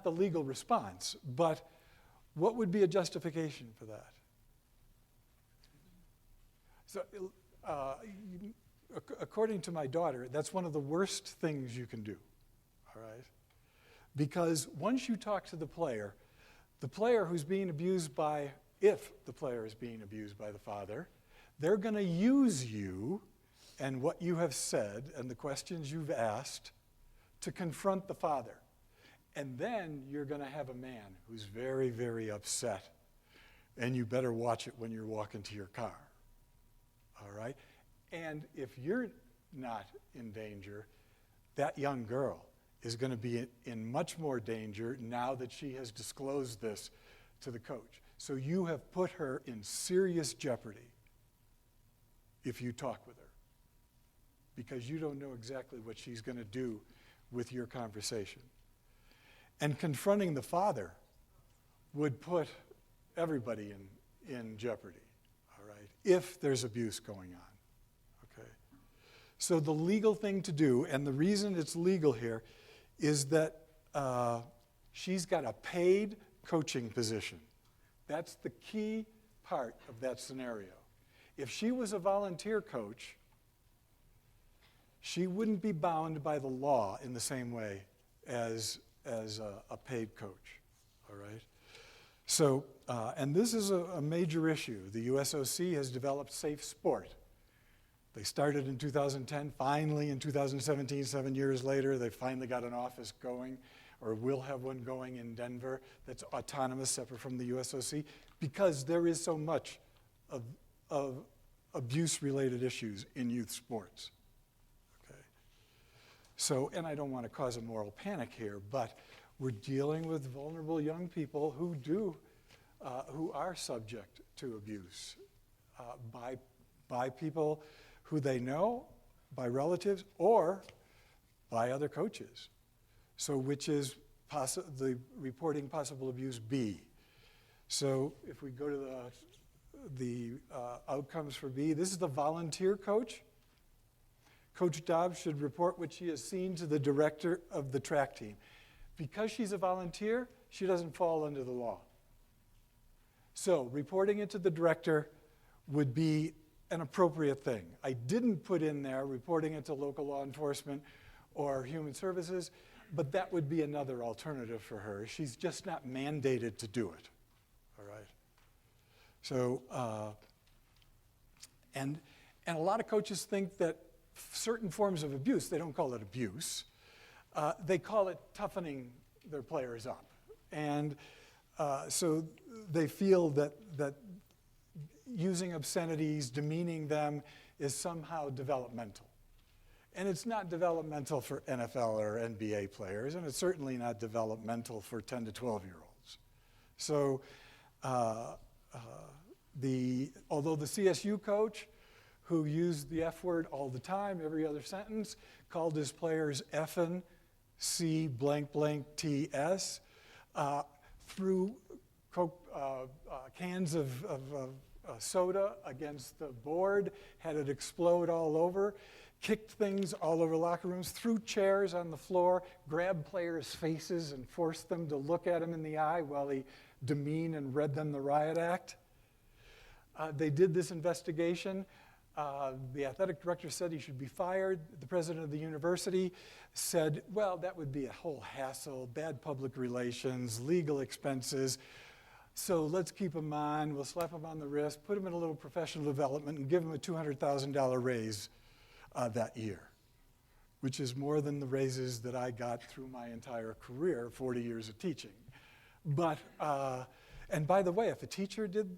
Speaker 2: legal response, but what would be a justification for that? So, according to my daughter, that's one of the worst things you can do, all right? Because once you talk to the player who's being abused by, if the player is being abused by the father, they're going to use you and what you have said and the questions you've asked to confront the father. And then you're going to have a man who's very, very upset. And you better watch it when you're walking to your car. All right? And if you're not in danger, that young girl is going to be in much more danger now that she has disclosed this to the coach. So you have put her in serious jeopardy if you talk with her, because you don't know exactly what she's going to do with your conversation. And confronting the father would put everybody in jeopardy, all right, if there's abuse going on, okay? So the legal thing to do, and the reason it's legal here, is that she's got a paid coaching position. That's the key part of that scenario. If she was a volunteer coach, she wouldn't be bound by the law in the same way as a paid coach, all right? So, and this is a major issue. The USOC has developed Safe Sport. They started in 2010. Finally, in 2017, 7 years later, they finally got an office going, or will have one going in Denver that's autonomous, separate from the USOC, because there is so much of abuse-related issues in youth sports. Okay. So, and I don't want to cause a moral panic here, but we're dealing with vulnerable young people who are subject to abuse by people who they know, by relatives, or by other coaches. So which is the reporting possible abuse B. So if we go to the outcomes for B, this is the volunteer coach. Coach Dobbs should report what she has seen to the director of the track team. Because she's a volunteer, she doesn't fall under the law. So reporting it to the director would be an appropriate thing. I didn't put in there reporting it to local law enforcement or human services, but that would be another alternative for her. She's just not mandated to do it, all right? So, and a lot of coaches think that certain forms of abuse, they don't call it abuse, they call it toughening their players up. And so they feel that using obscenities, demeaning them, is somehow developmental. And it's not developmental for NFL or NBA players, and it's certainly not developmental for 10 to 12-year-olds. So although the CSU coach, who used the F word all the time, every other sentence, called his players effin', C blank blank TS, threw cans of soda against the board, had it explode all over, kicked things all over locker rooms, threw chairs on the floor, grabbed players' faces and forced them to look at him in the eye while he demeaned and read them the riot act. They did this investigation. The athletic director said he should be fired. The president of the university said, well, that would be a whole hassle, bad public relations, legal expenses. So let's keep him on. We'll slap him on the wrist, put him in a little professional development, and give him a $200,000 raise that year, which is more than the raises that I got through my entire career, 40 years of teaching. But, and by the way, if a teacher did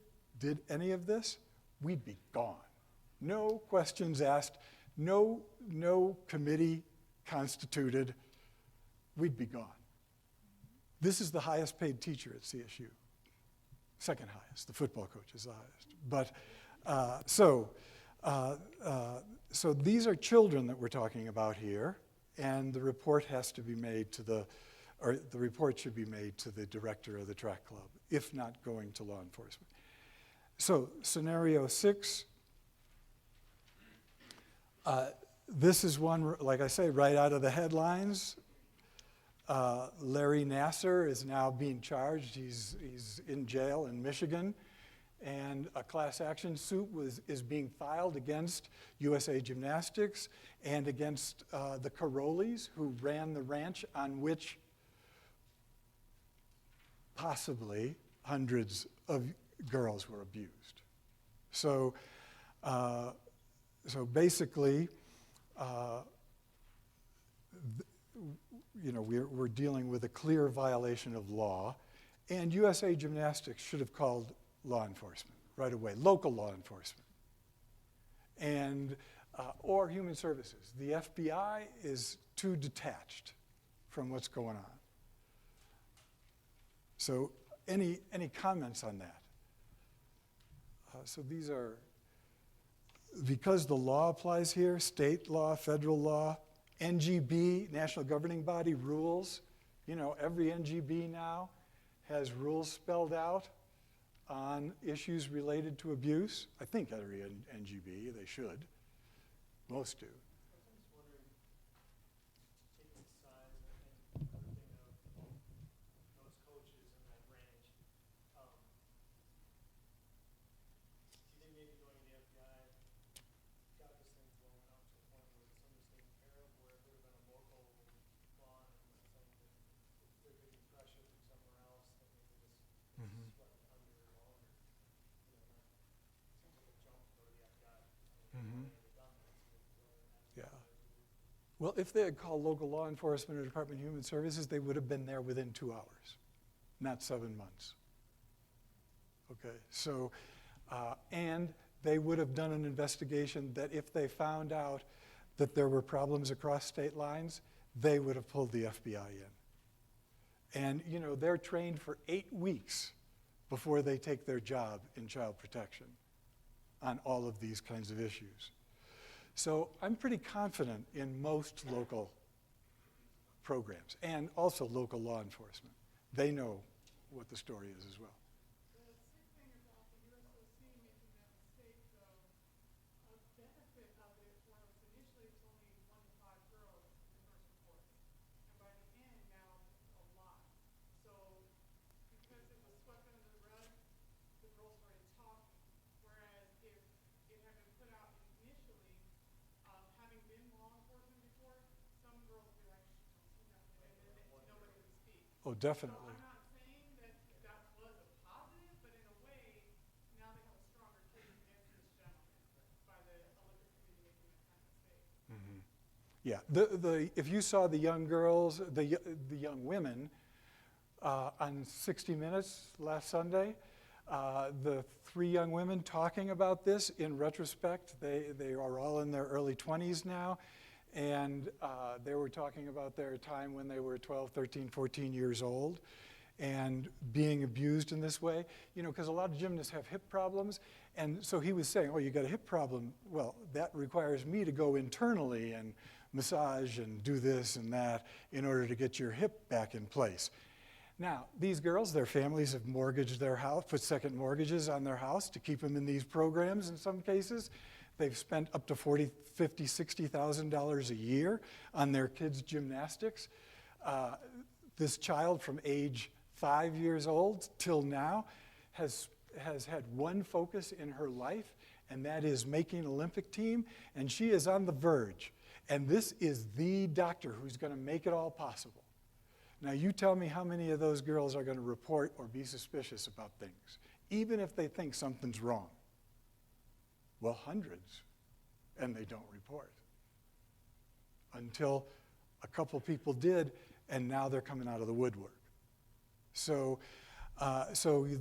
Speaker 2: any of this, we'd be gone. No questions asked, no committee constituted, we'd be gone. This is the highest paid teacher at CSU. Second highest, the football coach is the highest. But, so these are children that we're talking about here, and the report has to be made to the report should be made to the director of the track club, if not going to law enforcement. So, scenario 6, this is one, like I say, right out of the headlines. Larry Nasser is now being charged. He's in jail in Michigan, and a class action suit is being filed against USA Gymnastics and against the Carolis, who ran the ranch on which possibly hundreds of girls were abused. So, basically, we're dealing with a clear violation of law, and USA Gymnastics should have called law enforcement right away, local law enforcement, and or human services. The FBI is too detached from what's going on. So, any comments on that? So these are, because the law applies here, state law, federal law, NGB, National Governing Body rules. You know, every NGB now has rules spelled out on issues related to abuse. I think every NGB, they should. Most do.
Speaker 5: I was just wondering, taking sides and everything of those coaches in that range, do you think maybe going to the FBI got this thing blown up to the point where somebody's taken care of, where it would have been a local law enforcement thing that if they're getting pressure from somewhere else, then maybe this swept under it all, or, seems like a jump to go to the FBI.
Speaker 2: Yeah. Well, if they had called local law enforcement or Department of Human Services, they would have been there within 2 hours, not 7 months. Okay, so, and they would have done an investigation that if they found out that there were problems across state lines, they would have pulled the FBI in. And, they're trained for 8 weeks before they take their job in child protection on all of these kinds of issues. So I'm pretty confident in most local programs and also local law enforcement. They know what the story is as well.
Speaker 8: The sick thing about the USOC making that mistake, though, a benefit of it was initially it was only 1 to 5 girls in first reports. And by the end, now it's a lot. So because it was swept under the rug, the girls started talking. Whereas if it had been put out initially, having been law enforcement before, some girls would be like, shh, don't say nothing, and then nobody would speak.
Speaker 2: Oh, definitely.
Speaker 8: I'm not saying that that was a positive, but in a way, now they have a stronger case against this gentleman by the Olympic Committee making that kind of mistake.
Speaker 2: Yeah, if you saw the young girls, the young women on 60 Minutes last Sunday, the 3 young women talking about this, in retrospect, they are all in their early 20s now, and they were talking about their time when they were 12, 13, 14 years old and being abused in this way, because a lot of gymnasts have hip problems, and so he was saying, oh, you got a hip problem, well, that requires me to go internally and massage and do this and that in order to get your hip back in place. Now, these girls, their families have mortgaged their house, put second mortgages on their house to keep them in these programs in some cases. They've spent up to $40,000, $50,000, $60,000 a year on their kids' gymnastics. This child from age 5 years old till now has had one focus in her life, and that is making an Olympic team, and she is on the verge. And this is the doctor who's going to make it all possible. Now, you tell me how many of those girls are going to report or be suspicious about things, even if they think something's wrong. Well, hundreds, and they don't report. Until a couple people did, and now they're coming out of the woodwork. So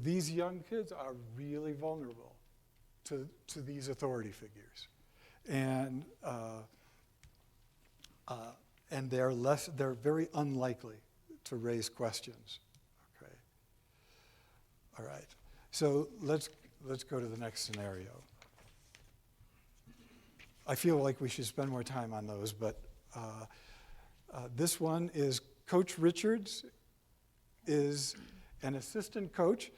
Speaker 2: these young kids are really vulnerable to these authority figures. And they're very unlikely to raise questions. Okay. All right. So let's go to the next scenario. I feel like we should spend more time on those, but this one is Coach Richards is an assistant coach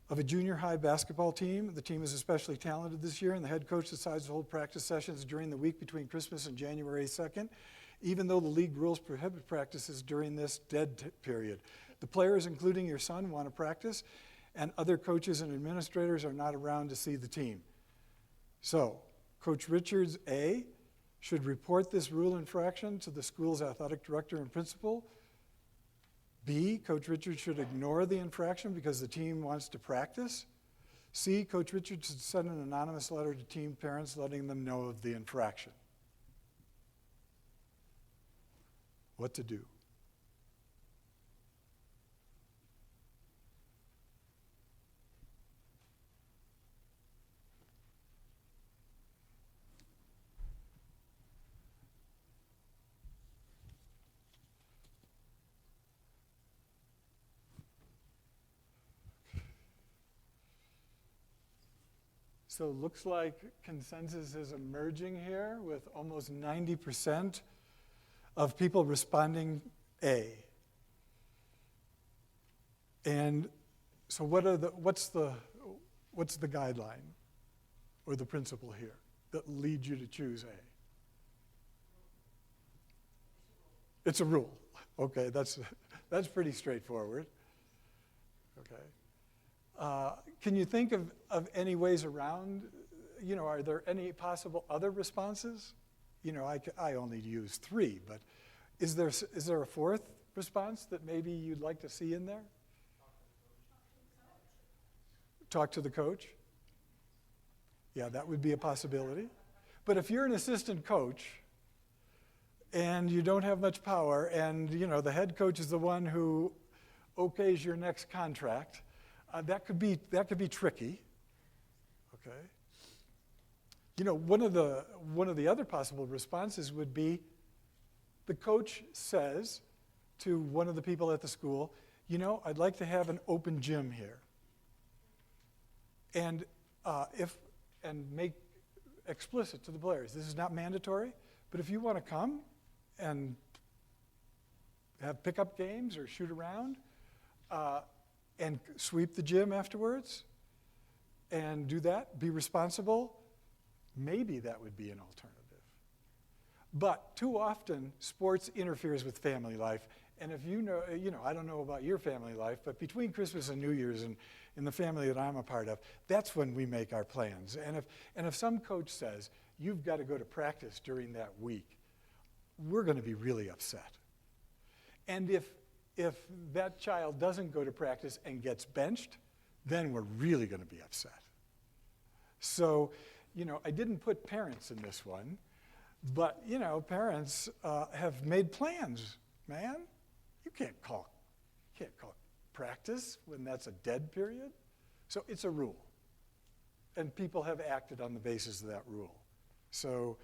Speaker 2: of a junior high basketball team. The team is especially talented this year, and the head coach decides to hold practice sessions during the week between Christmas and January 2nd, even though the league rules prohibit practices during this dead period. The players, including your son, want to practice, and other coaches and administrators are not around to see the team. So, Coach Richards, A, should report this rule infraction to the school's athletic director and principal. B, Coach Richards should ignore the infraction because the team wants to practice. C, Coach Richards should send an anonymous letter to team parents letting them know of the infraction. What to do? So it looks like consensus is emerging here with almost 90% of people responding A. And so what's the guideline or the principle here that leads you to choose A? It's a rule. Okay, that's pretty straightforward. Okay. Can you think of any ways around, are there any possible other responses? I only use 3, but is there a fourth response that maybe you'd like to see in there? Talk to the coach? Yeah, that would be a possibility. But if you're an assistant coach and you don't have much power and, the head coach is the one who okays your next contract, that could be tricky. Okay. One of the other possible responses would be the coach says to one of the people at the school, I'd like to have an open gym here. And make explicit to the players, this is not mandatory, but if you want to come and have pickup games or shoot around, and sweep the gym afterwards, and do that, be responsible, maybe that would be an alternative. But too often, sports interferes with family life, and if I don't know about your family life, but between Christmas and New Year's and in the family that I'm a part of, that's when we make our plans. And if some coach says, you've got to go to practice during that week, we're going to be really upset. And if that child doesn't go to practice and gets benched, then we're really going to be upset. So, I didn't put parents in this one, but, parents have made plans, man. You can't call practice when that's a dead period. So it's a rule. And people have acted on the basis of that rule. So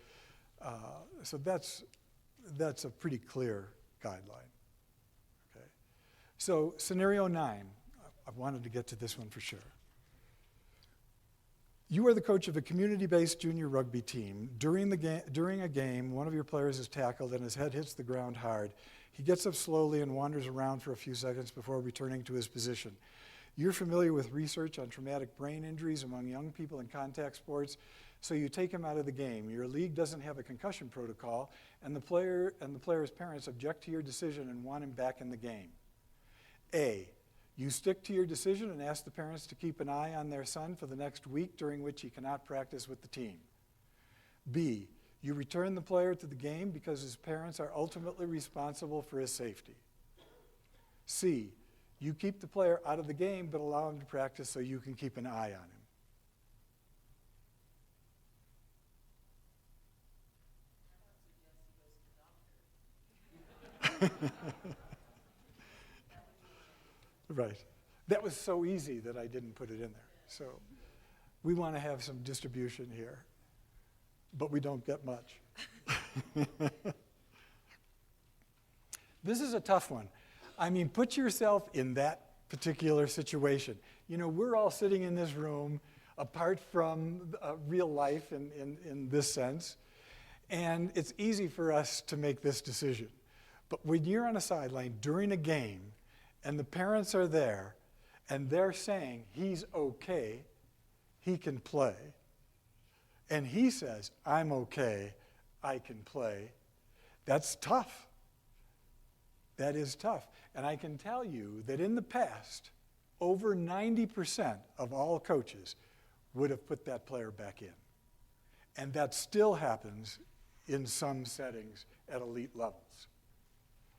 Speaker 2: that's a pretty clear guideline. So scenario 9, I wanted to get to this one for sure. You are the coach of a community-based junior rugby team. During a game, one of your players is tackled and his head hits the ground hard. He gets up slowly and wanders around for a few seconds before returning to his position. You're familiar with research on traumatic brain injuries among young people in contact sports, so you take him out of the game. Your league doesn't have a concussion protocol, and the player's parents object to your decision and want him back in the game. A, you stick to your decision and ask the parents to keep an eye on their son for the next week during which he cannot practice with the team. B, you return the player to the game because his parents are ultimately responsible for his safety. C, you keep the player out of the game but allow him to practice so you can keep an eye on him. Right. That was so easy that I didn't put it in there. So we want to have some distribution here, but we don't get much. This is a tough one. I mean, put yourself in that particular situation. You know, we're all sitting in this room apart from real life in this sense, and it's easy for us to make this decision. But when you're on a sideline during a game and the parents are there and they're saying he's okay, he can play, and he says, I'm okay, I can play, that's tough. That is tough. And I can tell you that in the past, over 90% of all coaches would have put that player back in. And that still happens in some settings at elite levels,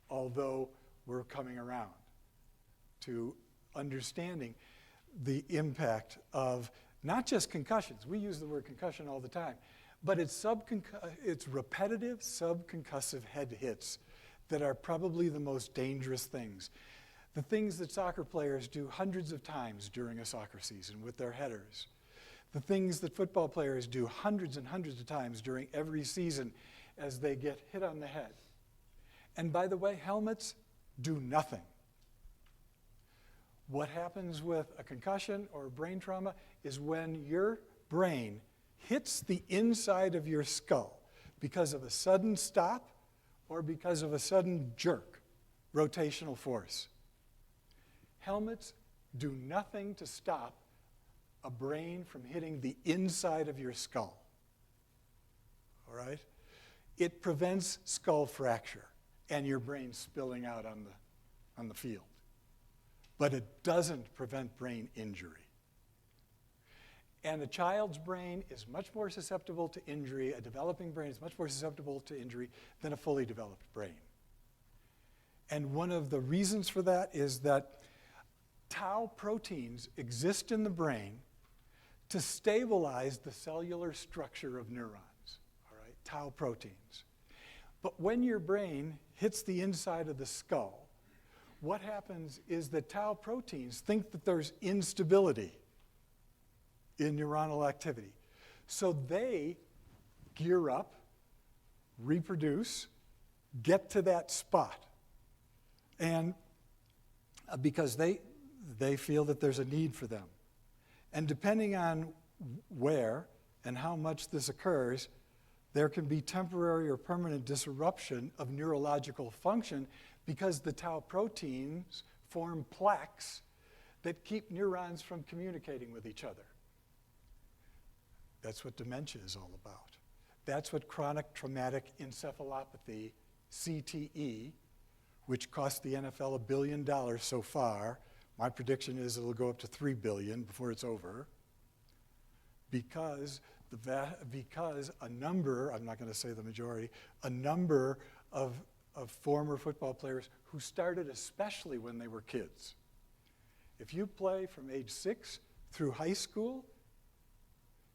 Speaker 2: although we're coming around to understanding the impact of not just concussions. We use the word concussion all the time, but it's repetitive subconcussive head hits that are probably the most dangerous things. The things that soccer players do hundreds of times during a soccer season with their headers. The things that football players do hundreds and hundreds of times during every season as they get hit on the head. And by the way, helmets do nothing. What happens with a concussion or a brain trauma is when your brain hits the inside of your skull because of a sudden stop or because of a sudden jerk, rotational force. Helmets do nothing to stop a brain from hitting the inside of your skull. All right? It prevents skull fracture and your brain spilling out on the field. But it doesn't prevent brain injury. And a child's brain is much more susceptible to injury, a developing brain is much more susceptible to injury than a fully developed brain. And one of the reasons for that is that tau proteins exist in the brain to stabilize the cellular structure of neurons, all right, tau proteins. But when your brain hits the inside of the skull, what happens is that tau proteins think that there's instability in neuronal activity. So they gear up, reproduce, get to that spot. And because they feel that there's a need for them. And depending on where and how much this occurs, there can be temporary or permanent disruption of neurological function because the tau proteins form plaques that keep neurons from communicating with each other. That's what dementia is all about. That's what chronic traumatic encephalopathy, CTE, which cost the NFL $1 billion so far. My prediction is it'll go up to $3 billion before it's over, because a number, I'm not going to say the majority, a number of former football players who started especially when they were kids. If you play from age 6 through high school,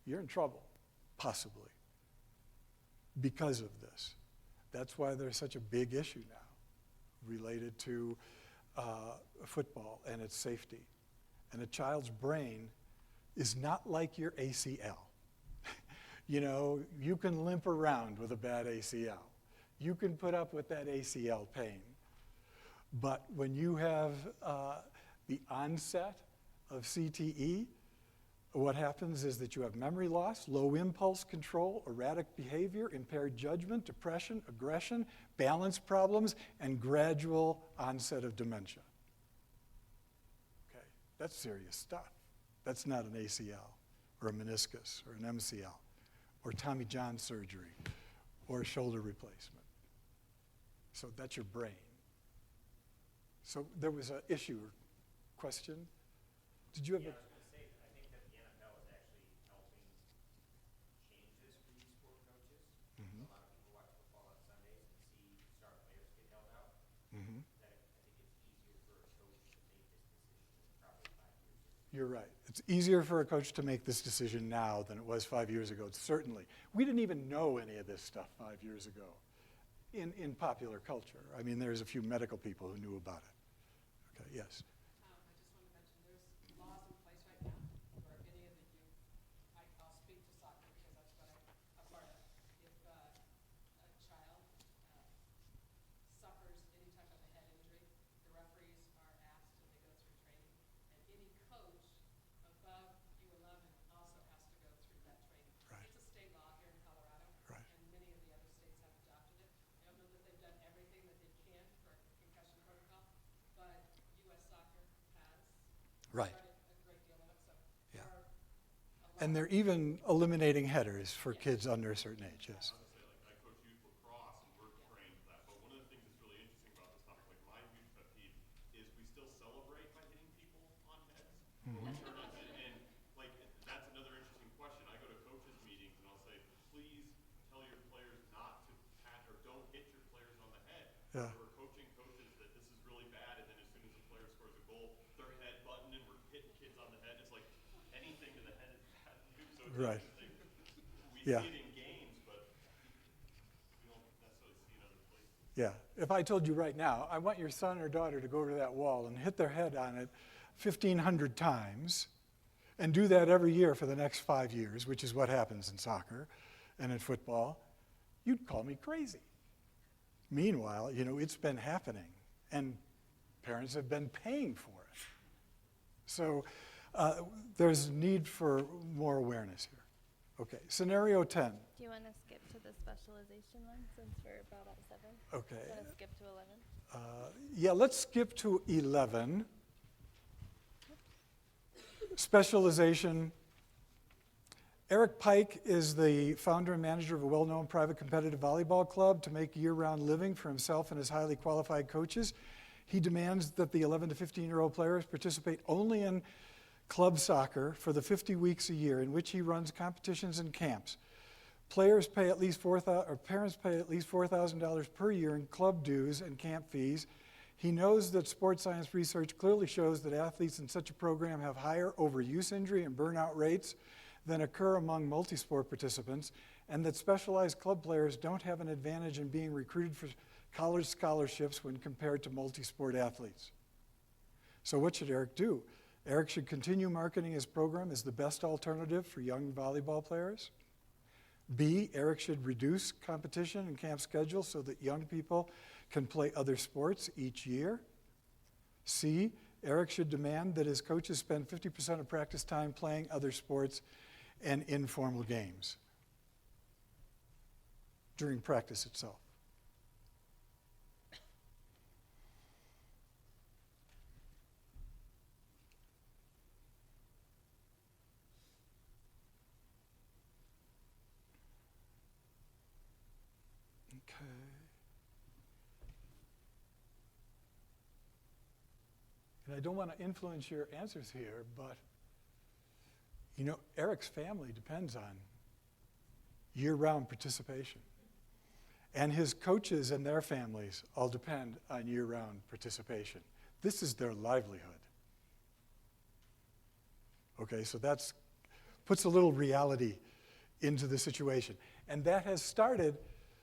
Speaker 2: you're in trouble, possibly, because of this. That's why there's such a big issue now related to football and its safety. And a child's brain is not like your ACL. You know, you can limp around with a bad ACL. You can put up with that ACL pain. But when you have the onset of CTE, what happens is that you have memory loss, low impulse control, erratic behavior, impaired judgment, depression, aggression, balance problems, and gradual onset of dementia. Okay, that's serious stuff. That's not an ACL or a meniscus or an MCL or Tommy John surgery or a shoulder replacement. So that's your brain. So there was an issue or question. Did you have
Speaker 7: Yeah,
Speaker 2: a...
Speaker 7: I was gonna say, I think that the NFL is actually helping change this for these sport coaches.
Speaker 2: Mhm.
Speaker 7: A lot of people watch football on Sundays and see star players get held out.
Speaker 2: Mhm.
Speaker 7: That I think it's easier for a coach to make this decision than probably 5 years ago.
Speaker 2: You're right. It's easier for a coach to make this decision now than it was 5 years ago, certainly. We didn't even know any of this stuff 5 years ago in popular culture. I mean, there's a few medical people who knew about it. Okay, yes.
Speaker 9: I just want to mention, there's laws in place right now for any of the youth. I'll speak to soccer because that's what I'm a part of. If a child suffers any type of a head injury, the referees are asked and they go through training. And any coach above U11 also has to go through that training.
Speaker 2: Right.
Speaker 9: It's a state law here in Colorado.
Speaker 2: Right.
Speaker 9: And many of the other states have adopted it. I don't know that they've done everything that they can for concussion protocol, but U.S. Soccer has
Speaker 2: Right.
Speaker 9: started a great deal of it, so
Speaker 2: Yeah.
Speaker 9: there are a lot
Speaker 2: And they're even eliminating headers for kids under a certain age, yes.
Speaker 4: I was gonna say, like, I coach youth lacrosse and we're trained for that, but one of the things that's really interesting about this topic, like my huge pet peeve, is we still celebrate by hitting people on heads. Or we turn it, and like, that's another interesting question. I go to coaches' meetings and I'll say, please tell your players not to pat or don't hit your players on the head.
Speaker 2: Yeah.
Speaker 4: We're coaching coaches that this is really bad, and then as soon as the player scores a goal, they're head butting and we're hitting kids on the head. It's like anything to the head is bad news. So it's
Speaker 2: Right.
Speaker 4: interesting. We
Speaker 2: Yeah.
Speaker 4: see it in games, but we don't necessarily see it other places.
Speaker 2: Yeah. If I told you right now, I want your son or daughter to go to that wall and hit their head on it 1,500 times and do that every year for the next 5 years, which is what happens in soccer and in football, you'd call me crazy. Meanwhile, it's been happening, and parents have been paying for it. So there's need for more awareness here. Okay, scenario 10.
Speaker 3: Do you want to skip to the specialization one since we're about at 7?
Speaker 2: Okay.
Speaker 3: Do you want to skip to 11?
Speaker 2: Yeah, let's skip to 11. Specialization. Eric Pike is the founder and manager of a well-known private competitive volleyball club. To make year-round living for himself and his highly qualified coaches, he demands that the 11 to 15-year-old players participate only in club soccer for the 50 weeks a year in which he runs competitions and camps. Parents pay at least $4,000 per year in club dues and camp fees. He knows that sports science research clearly shows that athletes in such a program have higher overuse injury and burnout rates than occur among multi-sport participants, and that specialized club players don't have an advantage in being recruited for college scholarships when compared to multi-sport athletes. So what should Eric do? Eric should continue marketing his program as the best alternative for young volleyball players. B, Eric should reduce competition and camp schedules so that young people can play other sports each year. C, Eric should demand that his coaches spend 50% of practice time playing other sports and informal games during practice itself. Okay. And I don't want to influence your answers here, but Eric's family depends on year-round participation. And his coaches and their families all depend on year-round participation. This is their livelihood. Okay, so that puts a little reality into the situation. And that has started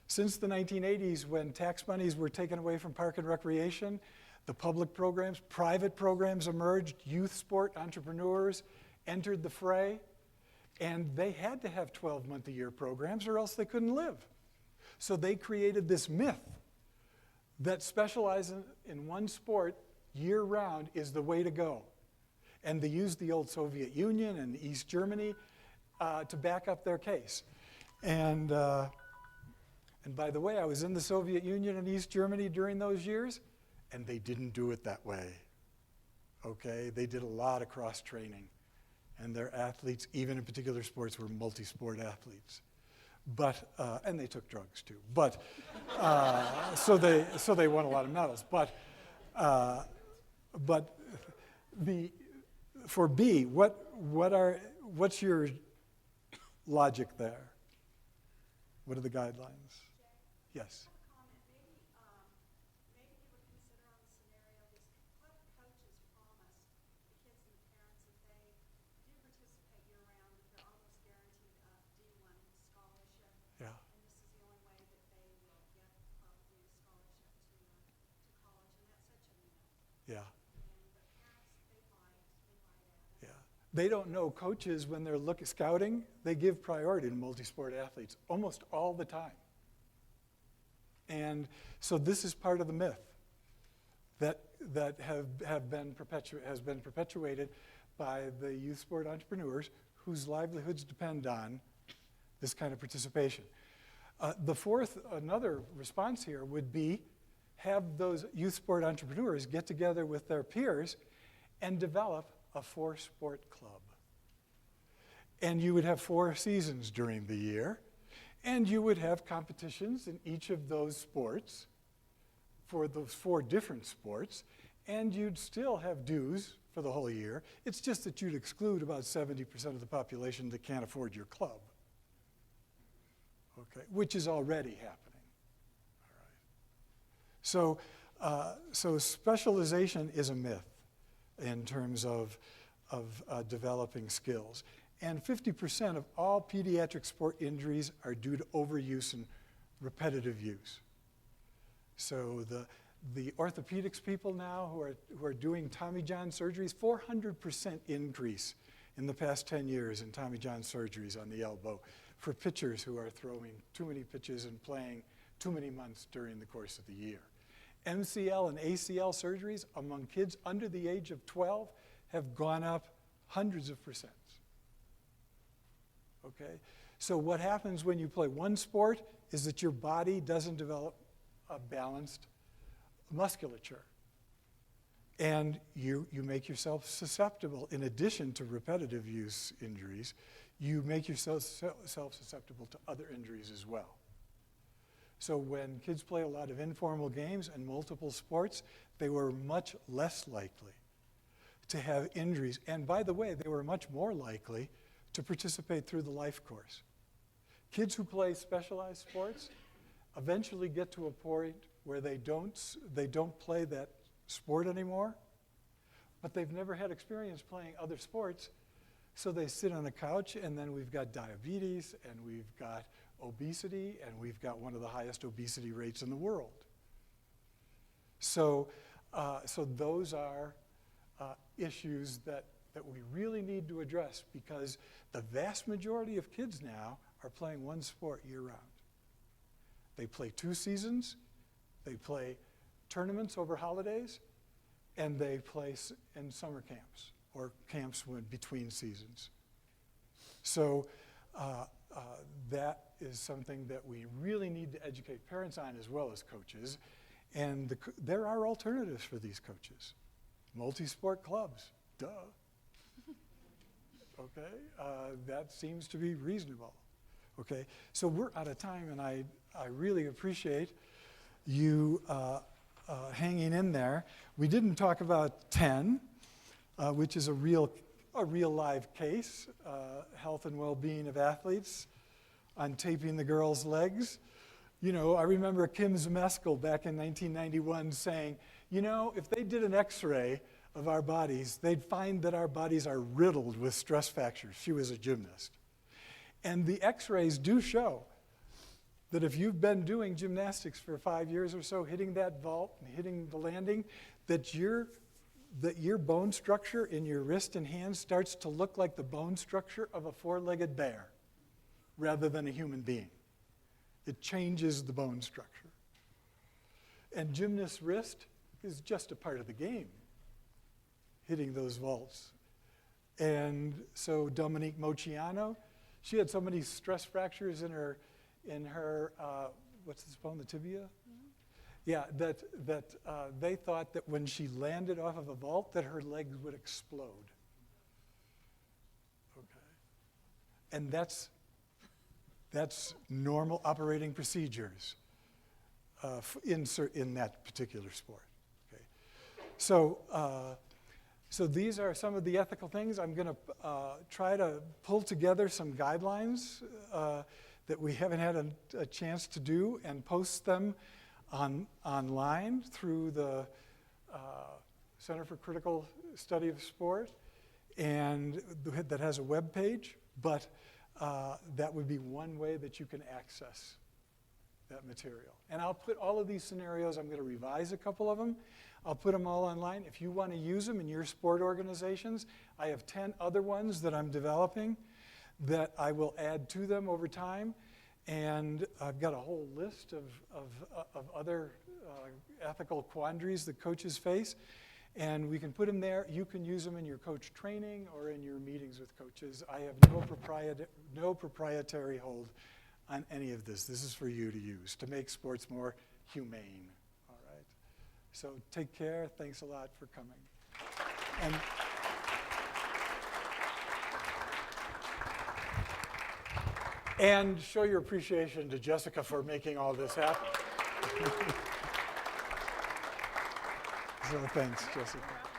Speaker 2: since the 1980s when tax monies were taken away from park and recreation. The public programs, private programs emerged, youth sport entrepreneurs entered the fray, and they had to have 12-month-a-year programs or else they couldn't live. So they created this myth that specializing in one sport year-round is the way to go. And they used the old Soviet Union and East Germany to back up their case. And by the way, I was in the Soviet Union and East Germany during those years, and they didn't do it that way. Okay, they did a lot of cross-training, and their athletes, even in particular sports, were multi-sport athletes. But and they took drugs too. But so they won a lot of medals. But for B, what's your logic there? What are the guidelines? Yes.
Speaker 6: Comment, maybe you would consider on the scenario, these club coaches promise the kids and the parents if they do participate year-round, that they're almost guaranteed a D1 scholarship.
Speaker 2: Yeah.
Speaker 6: And this is the only way that they will get probably a scholarship to college, and that's such a myth.
Speaker 2: Yeah.
Speaker 6: But parents, they buy that.
Speaker 2: Yeah. They don't know coaches when they're scouting, they give priority to multi-sport athletes almost all the time. And so this is part of the myth that has been perpetuated by the youth sport entrepreneurs whose livelihoods depend on this kind of participation. Another response here would be have those youth sport entrepreneurs get together with their peers and develop a 4-sport club. And you would have 4 seasons during the year, and you would have competitions in each of those sports for those 4 different sports, and you'd still have dues for the whole year. It's just that you'd exclude about 70% of the population that can't afford your club, okay, which is already happening. All right. So specialization is a myth in terms of developing skills. And 50% of all pediatric sport injuries are due to overuse and repetitive use. So the orthopedics people now who are doing Tommy John surgeries, 400% increase in the past 10 years in Tommy John surgeries on the elbow for pitchers who are throwing too many pitches and playing too many months during the course of the year. MCL and ACL surgeries among kids under the age of 12 have gone up hundreds of percent. Okay? So what happens when you play one sport is that your body doesn't develop a balanced musculature. And you make yourself susceptible, in addition to repetitive use injuries, you make yourself susceptible to other injuries as well. So when kids play a lot of informal games and multiple sports, they were much less likely to have injuries. And by the way, they were much more likely to participate through the life course. Kids who play specialized sports eventually get to a point where they don't play that sport anymore, but they've never had experience playing other sports, so they sit on a couch, and then we've got diabetes, and we've got obesity, and we've got one of the highest obesity rates in the world. So those are issues that we really need to address, because the vast majority of kids now are playing one sport year-round. They play 2 seasons, they play tournaments over holidays, and they play in summer camps or camps between seasons. So that is something that we really need to educate parents on as well as coaches. And there are alternatives for these coaches. Multi-sport clubs, duh. Okay, that seems to be reasonable. Okay, so we're out of time, and I really appreciate you hanging in there. We didn't talk about 10, which is a real live case, health and well-being of athletes, on taping the girls' legs. You know, I remember Kim Zemeskel back in 1991 saying, you know, if they did an X-ray of our bodies, they'd find that our bodies are riddled with stress fractures. She was a gymnast. And the X-rays do show that if you've been doing gymnastics for 5 years or so, hitting that vault and hitting the landing, that your bone structure in your wrist and hand starts to look like the bone structure of a 4-legged bear rather than a human being. It changes the bone structure. And gymnast's wrist is just a part of the game, hitting those vaults And so Dominique Mociano, she had so many stress fractures in her what's this bone, the tibia? Yeah, that they thought that when she landed off of a vault that her legs would explode. Okay. And that's normal operating procedures in that particular sport. Okay. So these are some of the ethical things. I'm going to try to pull together some guidelines that we haven't had a chance to do and post them online through the Center for Critical Study of Sport, and that has a web page, but that would be one way that you can access that material. And I'll put all of these scenarios, I'm going to revise a couple of them. I'll put them all online. If you want to use them in your sport organizations, I have 10 other ones that I'm developing that I will add to them over time. And I've got a whole list of other ethical quandaries that coaches face. And we can put them there. You can use them in your coach training or in your meetings with coaches. I have no proprietary hold on any of this. This is for you to use to make sports more humane. All right. So take care. Thanks a lot for coming. And show your appreciation to Jessica for making all this happen. So thanks, Jessica.